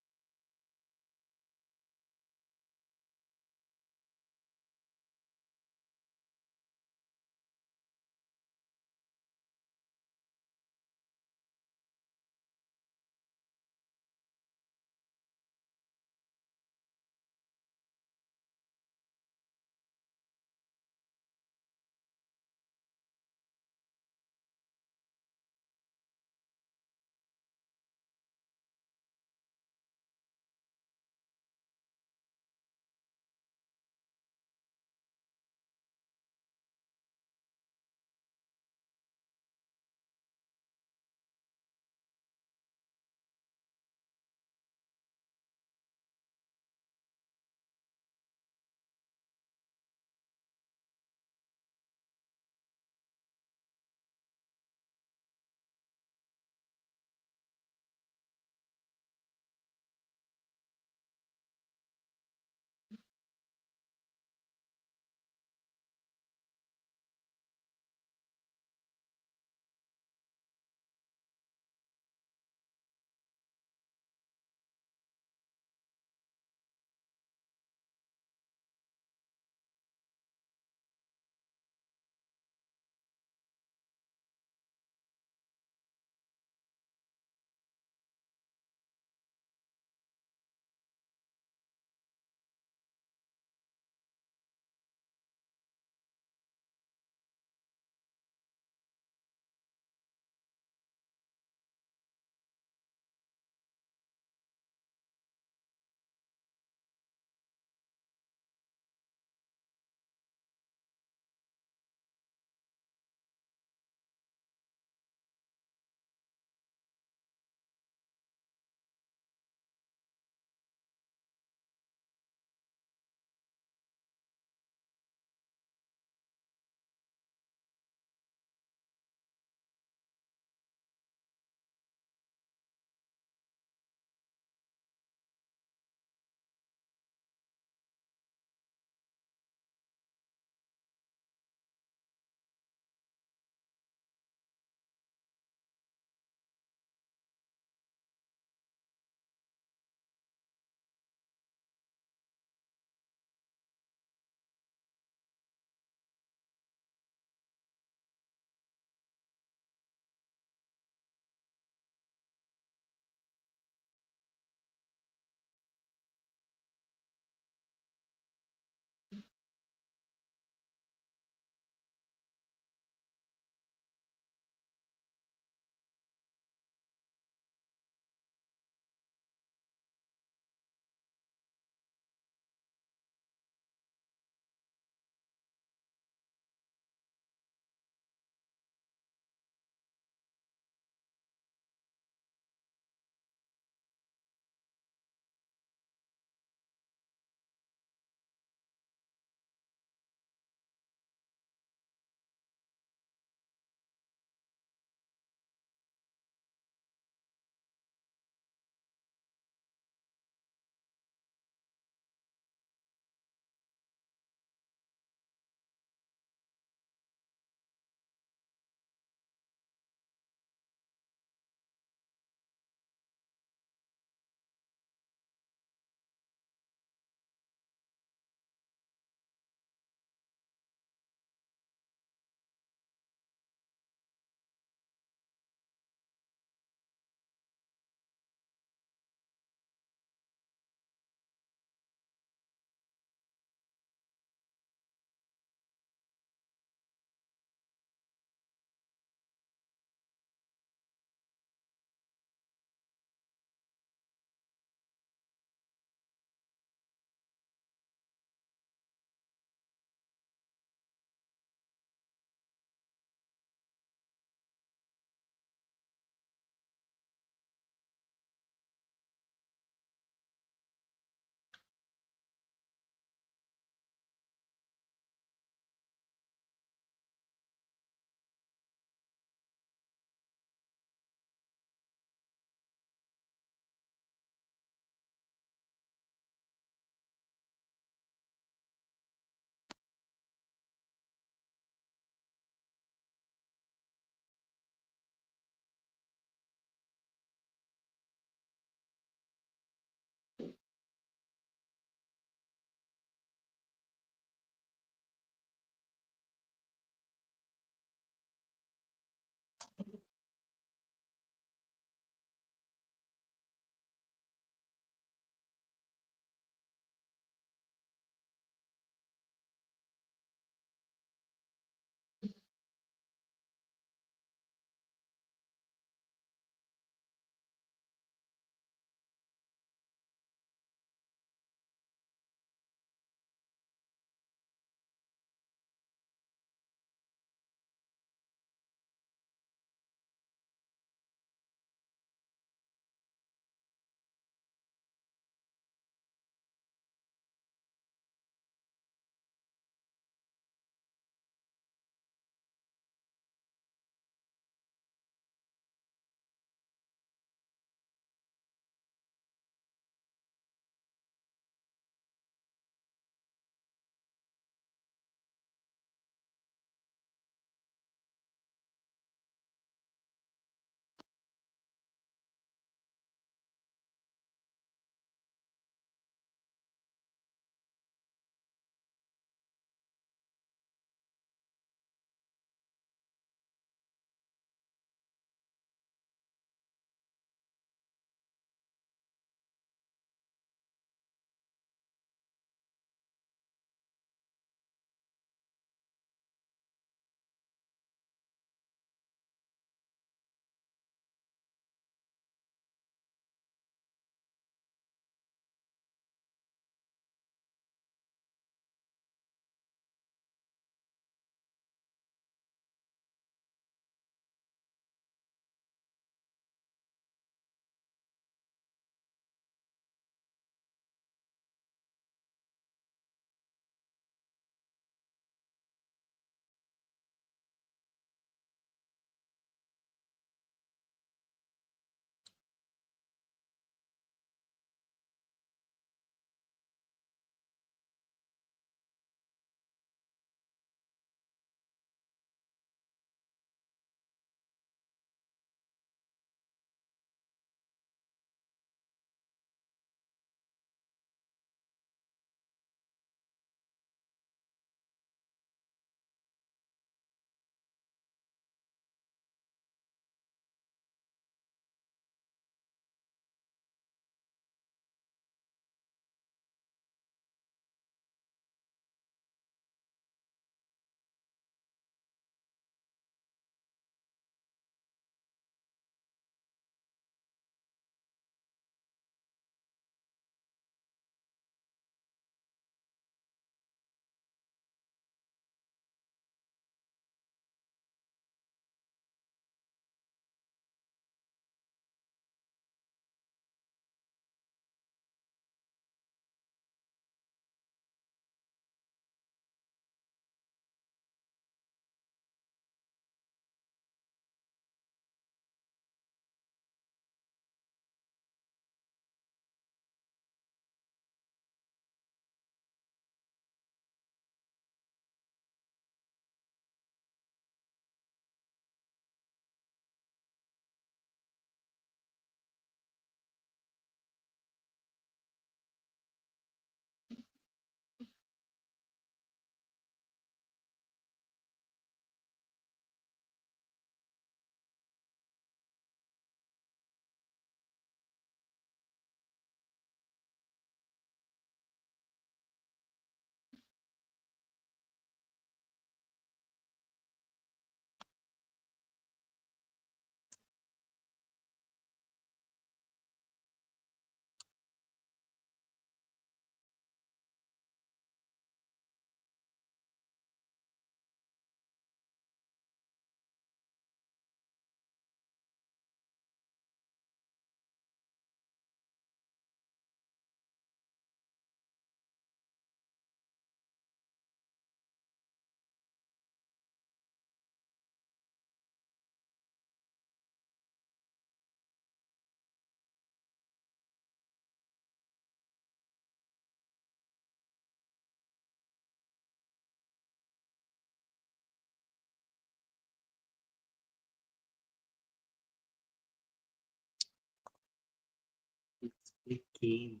It came.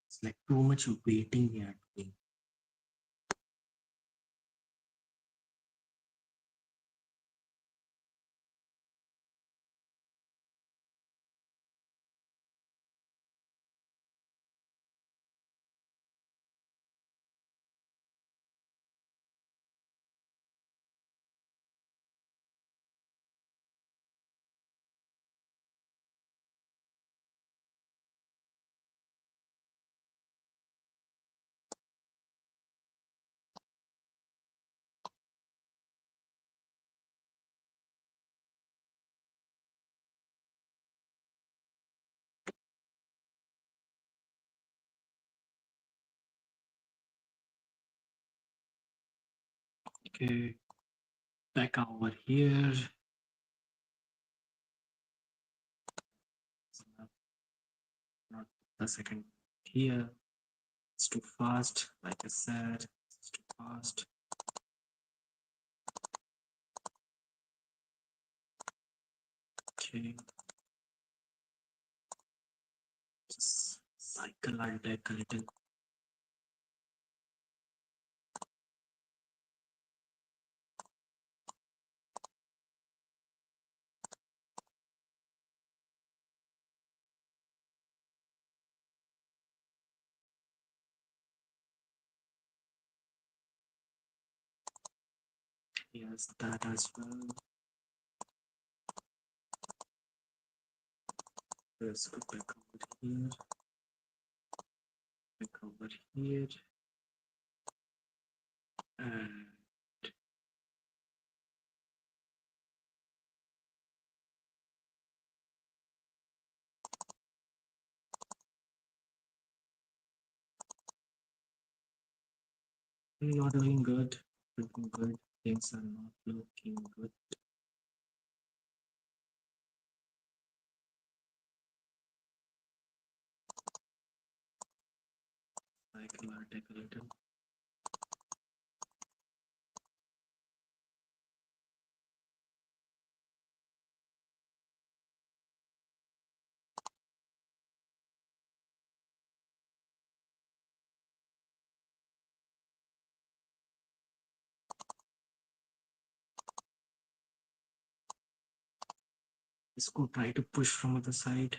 It's like too much waiting we are doing. Okay, back over here. So now, not the second here. It's too fast. Like I said, it's too fast. Okay, just cycle our deck a little. Yes, that as well. Let's go back over here. Back over here. And not doing good. Looking good. Things are not looking good. Cycle our deck a little. Let's go try to push from other side.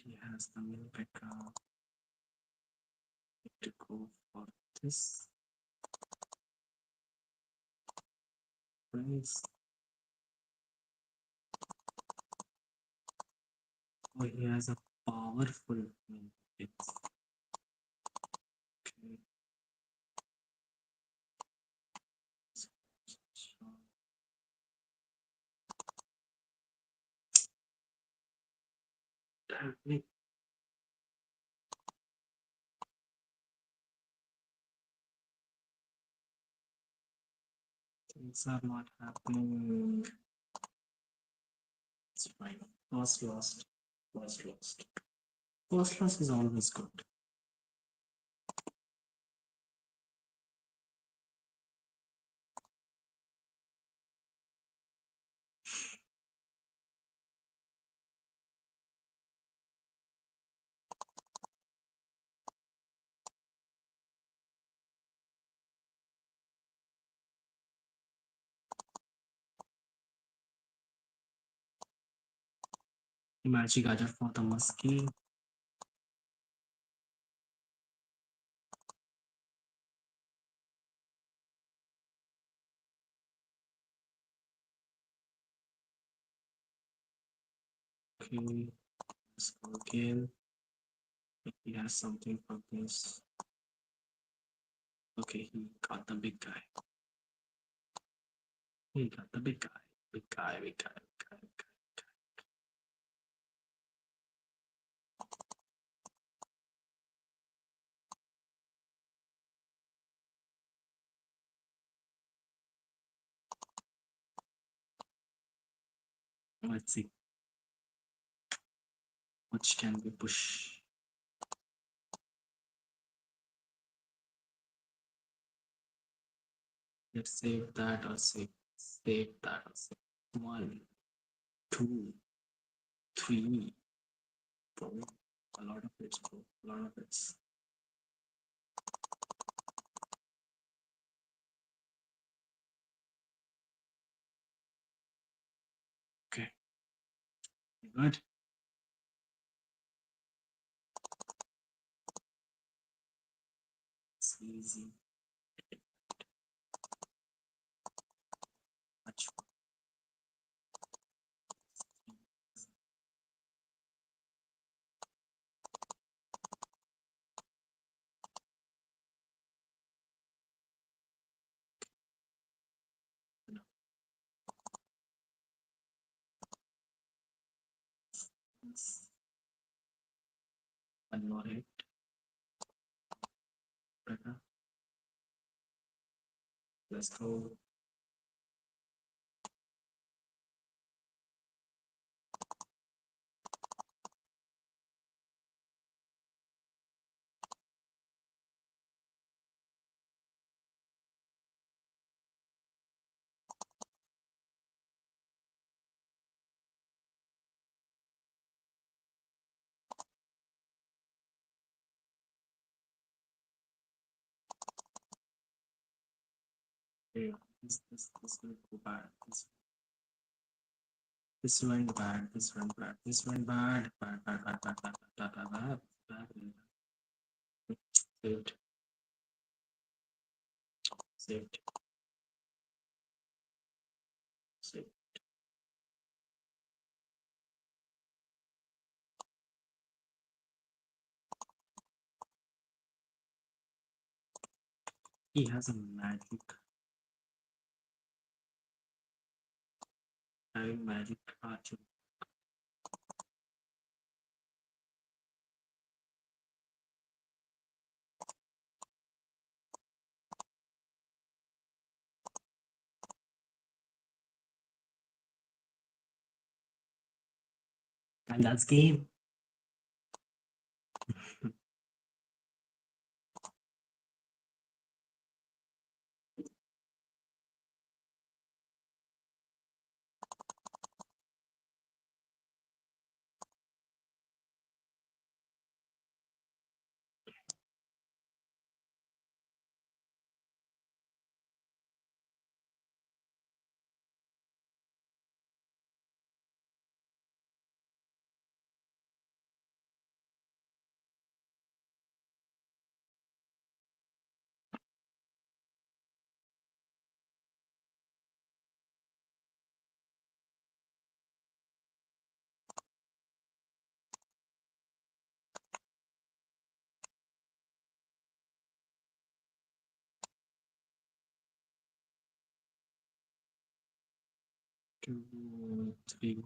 He has the main backup. Need to go for this. Place. Oh, he has a powerful main fix. Okay. So, damn it. Things are not happening. It's fine. First lost. First lost. First loss is always good. Magic Gajar for the Muskie. Okay, let's go again. He has something for this. Okay, he got the big guy. He got the big guy. Big guy, big guy, big guy, big guy. Let's see. Which can we push? Let's save that or save that or save one. two, three, four. A lot of hits, bro. A lot of hits. Okay, good. It's easy. Much one more hit. Better. Let's go. Yeah, this will go bad. This went bad. This went bad. This went bad. Bad, bad, bad, bad, bad, bad, bad, bad, bad, bad. Saved. Saved. Saved. He has a magic. Having magic archer. And that's game. Two, three,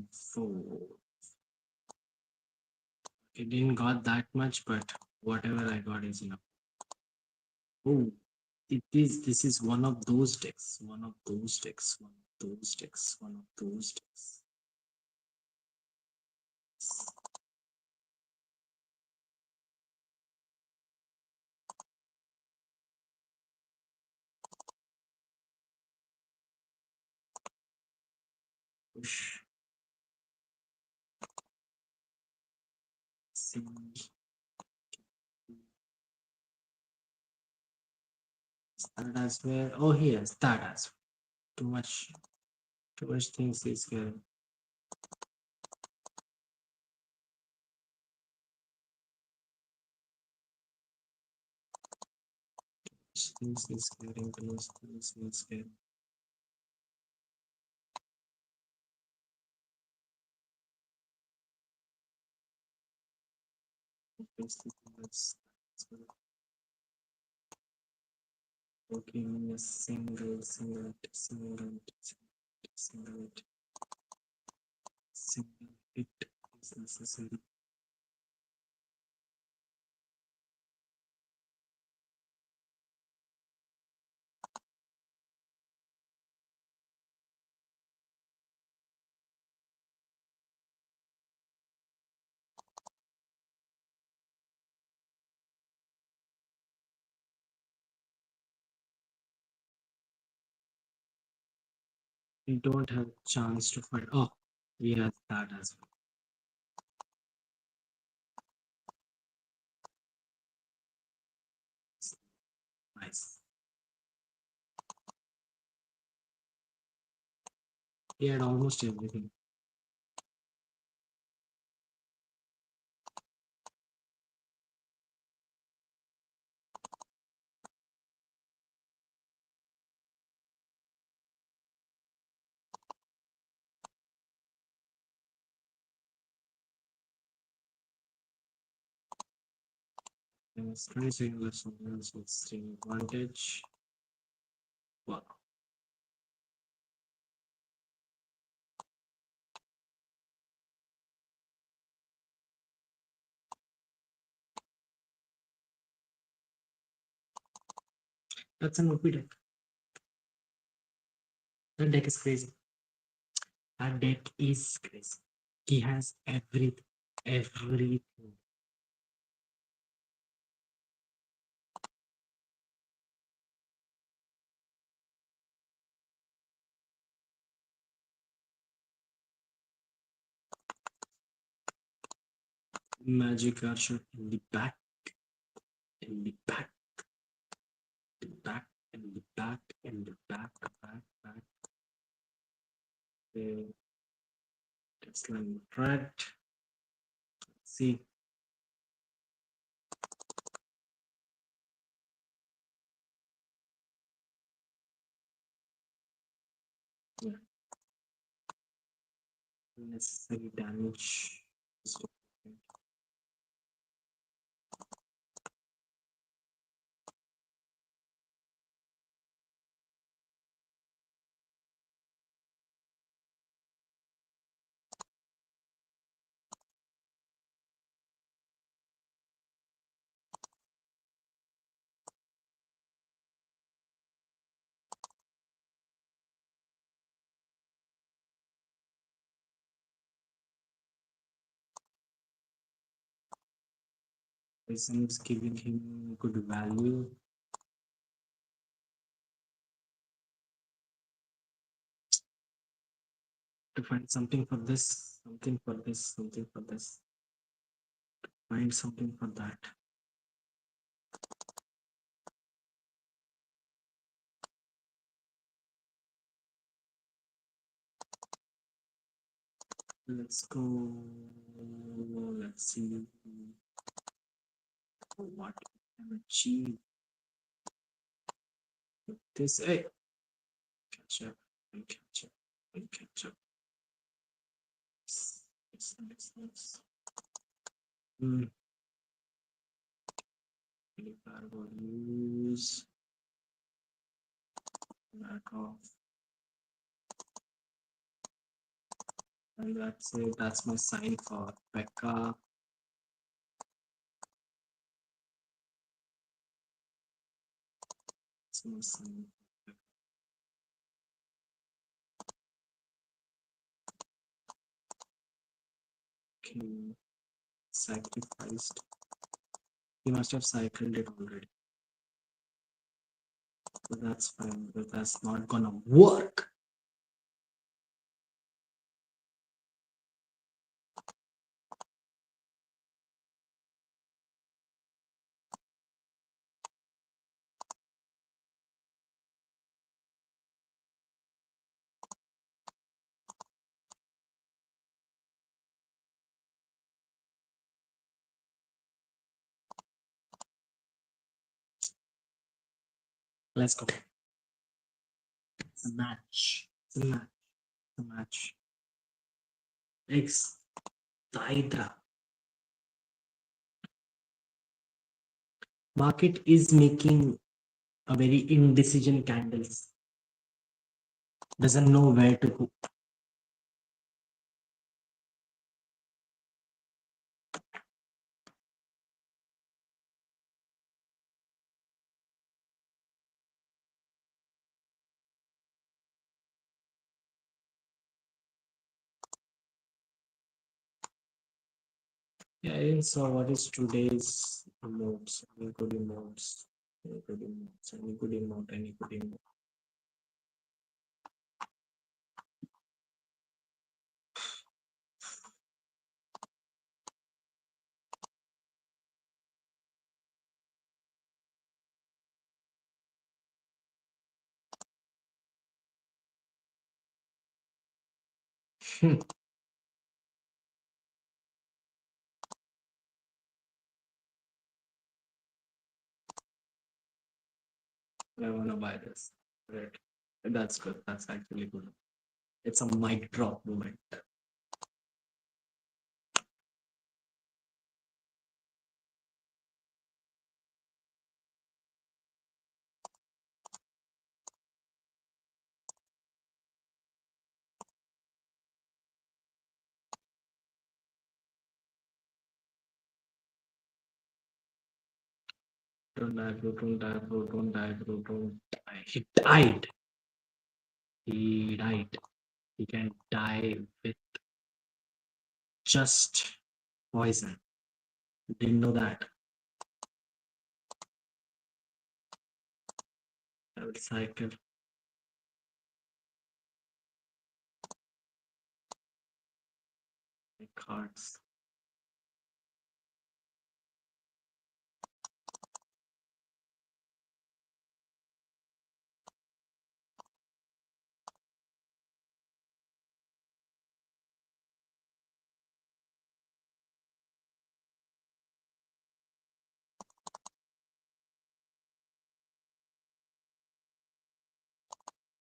four. I didn't got that much, but whatever I got is enough. Oh, it is. This is one of those decks. One of those decks. One of those decks. One of those decks. Push. See. That as well. Oh, yes, that as well. Too much. Too much things is getting. Things is getting. Things is getting. That's working a single hit is necessary. We don't have chance to fight. Oh, Yes, that as well. Nice. He had almost everything. And it's trying to use someone else's advantage. Wow. That's an OP deck. That deck is crazy. That deck is crazy. He has everything. Everything. Magic Archer in the back, in the back, the back, in the back, in the back, back. It's like tracked. See, yeah, necessary damage. So, This giving him good value. To find something for this, something for this, something for this. Find something for that. Let's go. Let's see what we can achieve with this. Hey, catch up and catch up and catch up. Yes. Hmm. I will use back off. And that's it. That's my sign for Becca. That's my sign. Okay. Sacrificed. He must have cycled it already. But that's fine. But that's not gonna work. Let's go. It's a match. It's a match. It's a match. X Hydra. Market is making a very indecision candles. Doesn't know where to go. Yeah, and so what is today's emotes? Any good emotes? Any good emotes? Any good emote? Any good emote? I wanna buy this. Right. That's good. That's actually good. It's a mic drop moment. Don't die, bro. Don't die, bro. Don't die, bro. Don't die. He died. He died. He can die with just poison. Didn't know that. I would cycle my cards.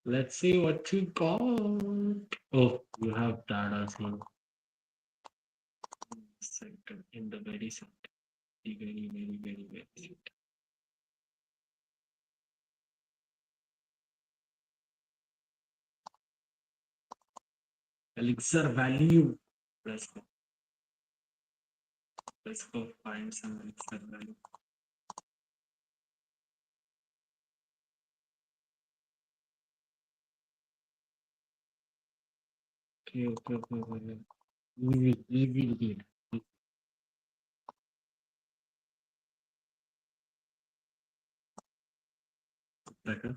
Let's see what you got. Oh, you have data scene. Center in the very center. Very center. Elixir value. Let's go. Let's go find some elixir value. Okay. Easy to get. Better.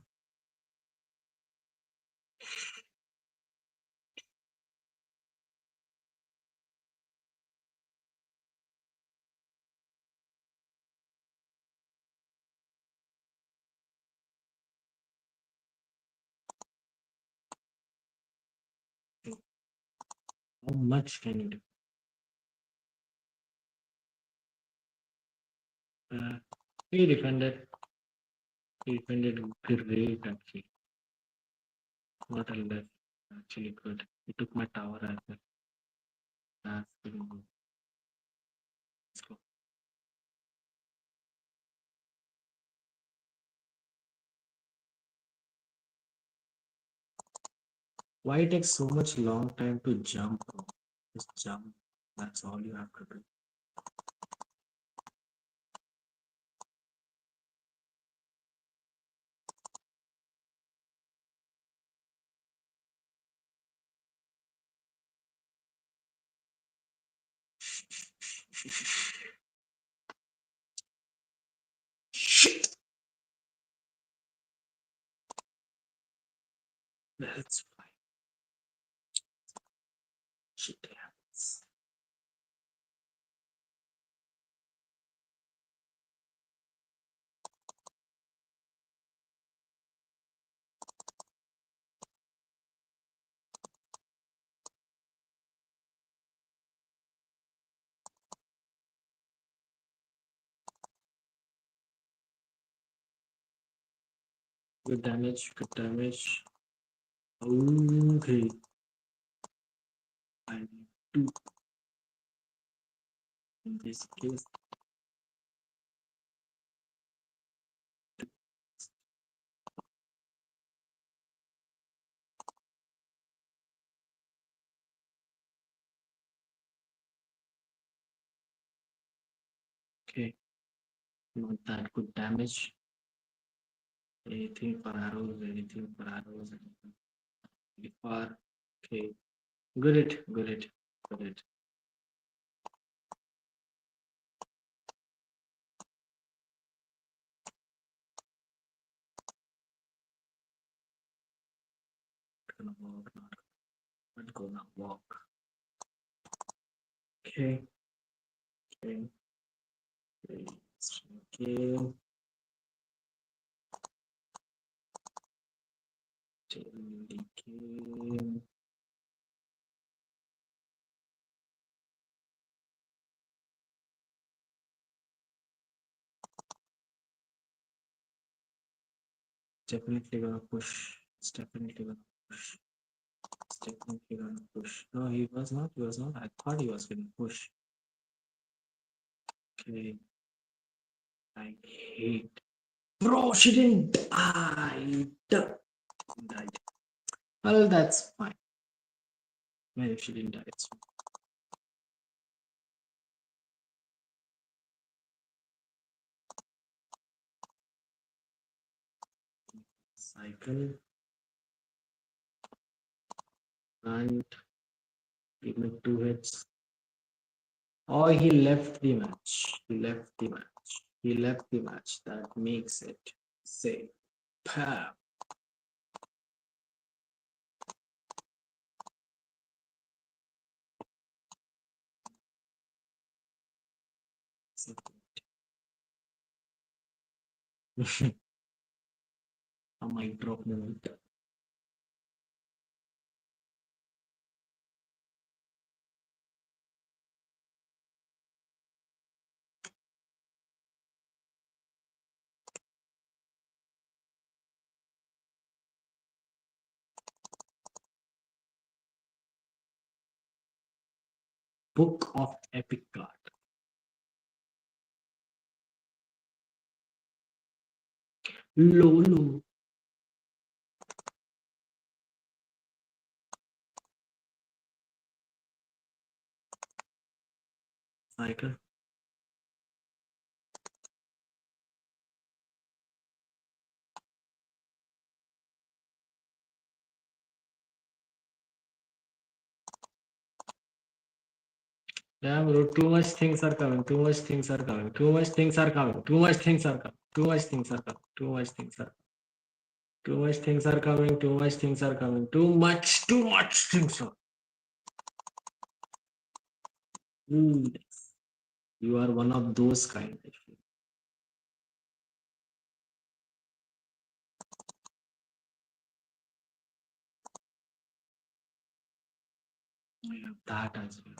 How much can you do? He defended. He defended great actually. Not a less. Actually good. He took my tower as well. That's pretty good. Let's go. Why it takes so much long time to jump, bro? Just jump. That's all you have to do. Shit. That's fine. Shit happens. Good damage. Good damage. Okay. I need to. In this case. Okay. Not that good damage. Anything for arrows. Anything for arrows. Anything for. Okay. Good it. Good it. Good it. Gonna walk. Not gonna walk. Okay. Okay. Okay. Okay. Okay. Definitely gonna push. It's definitely gonna push. It's definitely gonna push. No, he was not. He was not. I thought he was gonna push. Okay. I hate. Bro, she didn't die. Died. Well, that's fine. Well, if she didn't die, it's fine. Cycle and give me two hits. Oh, he left the match. He left the match. He left the match. That makes it safe. Pam. A mic drop moment. Book of Epic card. Lolo. Cycle. Yeah, bro. Too much things are coming. Too much things are coming. Too much things are coming. Too much things are coming. Too much things are coming. Too much things are. Too much things are coming. Too much things are coming. Too much. Too much things are. Yes. You are one of those kind. I feel. Yeah, that as well.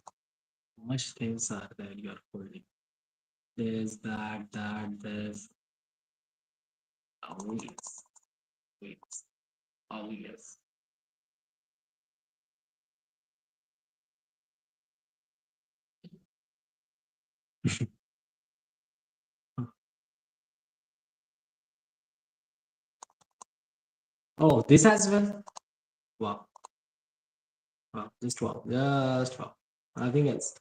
Much things are there you are holding. There's there's oh yes. Wait. Oh yes. Oh, this as well. Wow. Wow. Just wow. Just wow. Nothing else.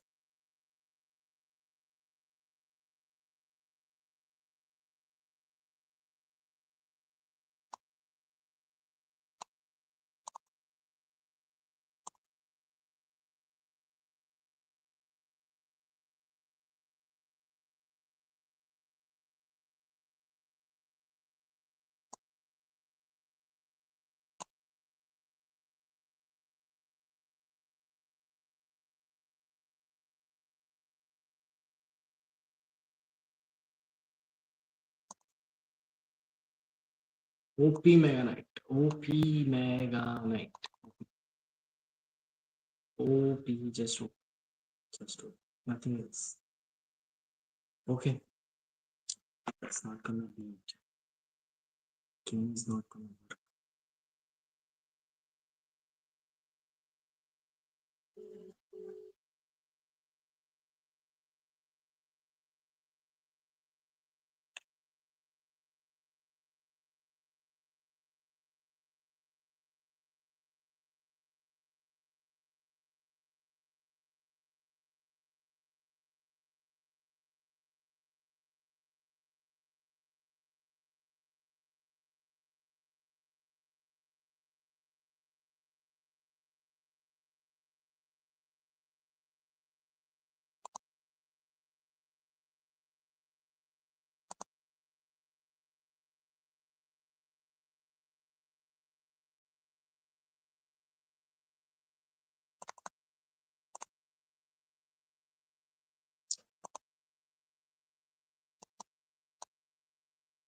OP Mega Knight. OP Mega Knight. OP just OP. Just OP. Nothing else. Okay. That's not gonna be it. King is not gonna work.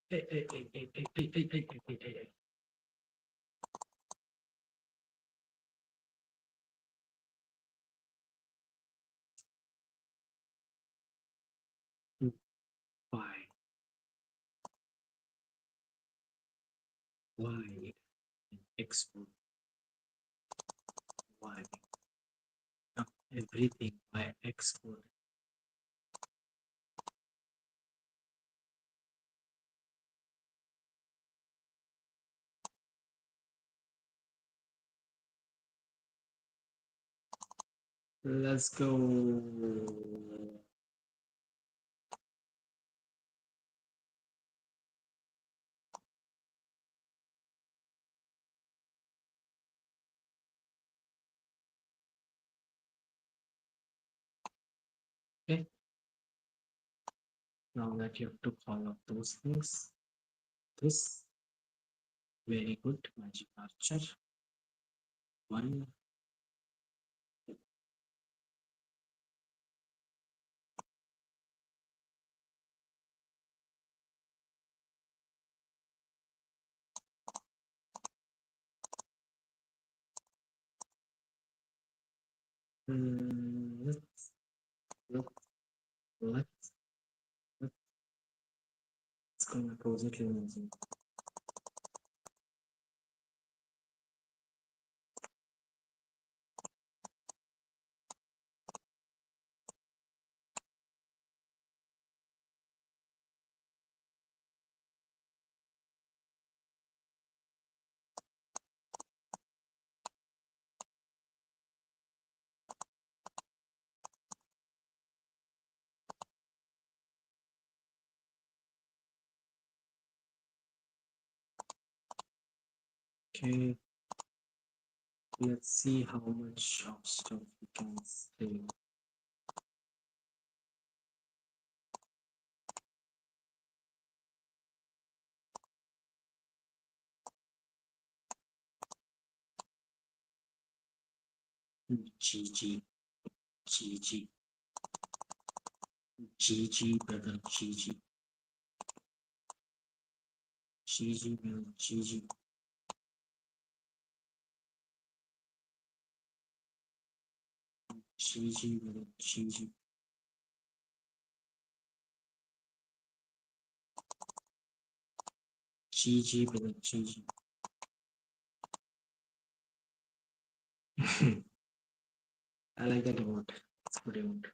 Hey. Bye. Why export? Why not everything? Why export? Let's go. Okay. Now that you have to follow those things, this very good magic archer. One. Let's look. Let's go opposite limousine. Okay. Let's see how much of stuff we can save. GG, GG, GG, brother, GG, GG, man, GG, GG, brother, GG. GG, brother, GG. I like that emote. It's good emote.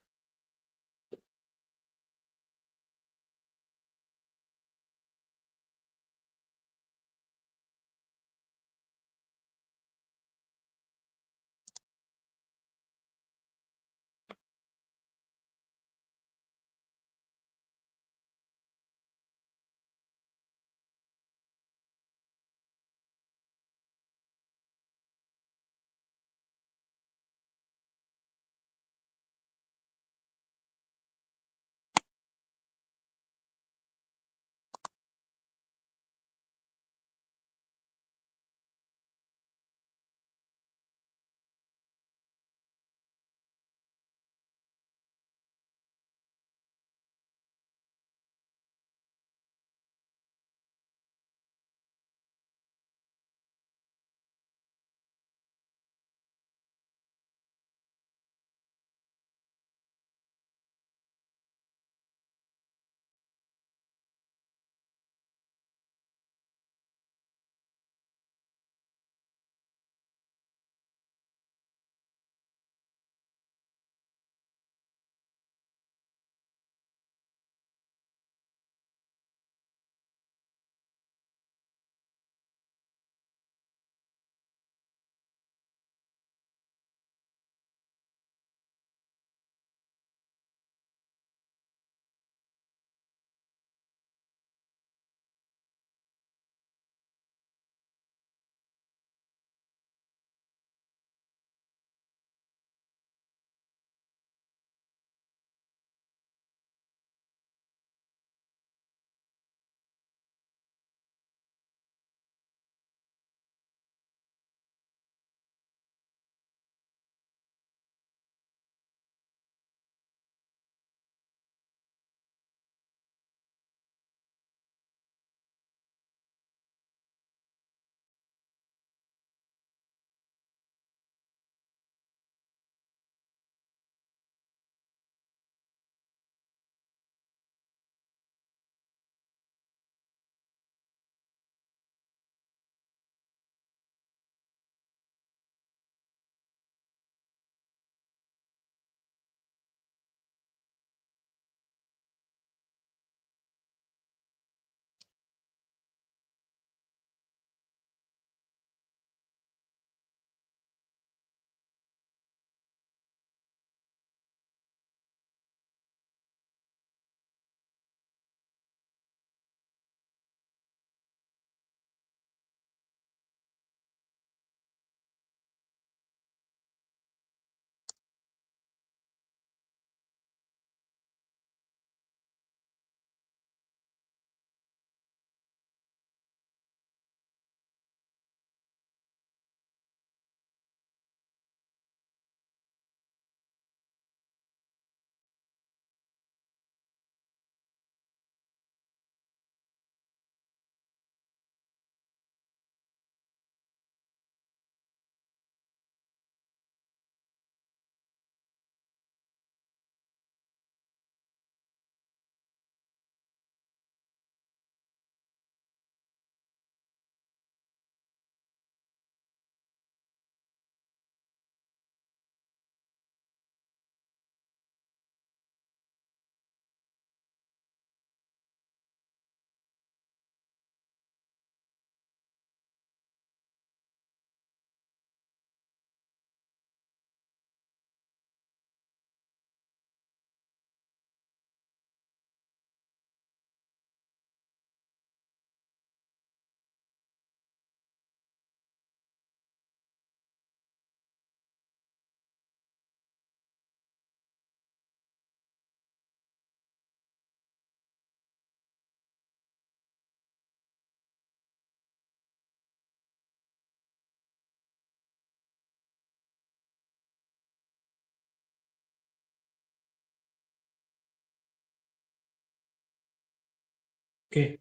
Okay,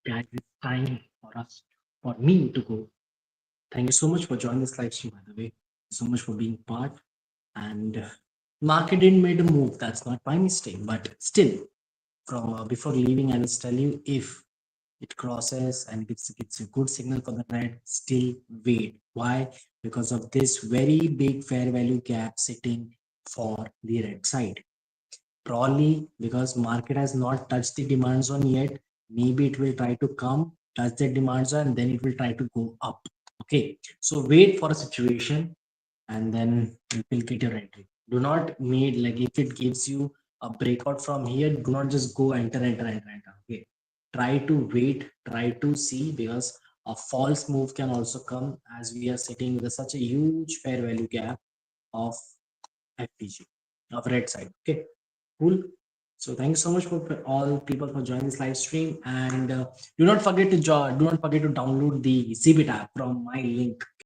guys, it's time for us, for me to go. Thank you so much for joining this live stream, by the way. So much for being part. And market didn't made a move. That's not my mistake. But still, from before leaving, I will tell you if it crosses and gives a good signal for the trend, still wait. Why? Because of this very big fair value gap sitting for the red side. Probably because market has not touched the demand zone yet. Maybe it will try to come, touch the demand zone, and then it will try to go up. Okay. So wait for a situation and then you will get your entry. Do not need, like, if it gives you a breakout from here, do not just go enter. Okay. Try to wait, try to see, because a false move can also come as we are sitting with such a huge fair value gap of FPG of red side. Okay, cool. So thank you so much for all people for joining this live stream, and do not forget to download the Cbit app from my link.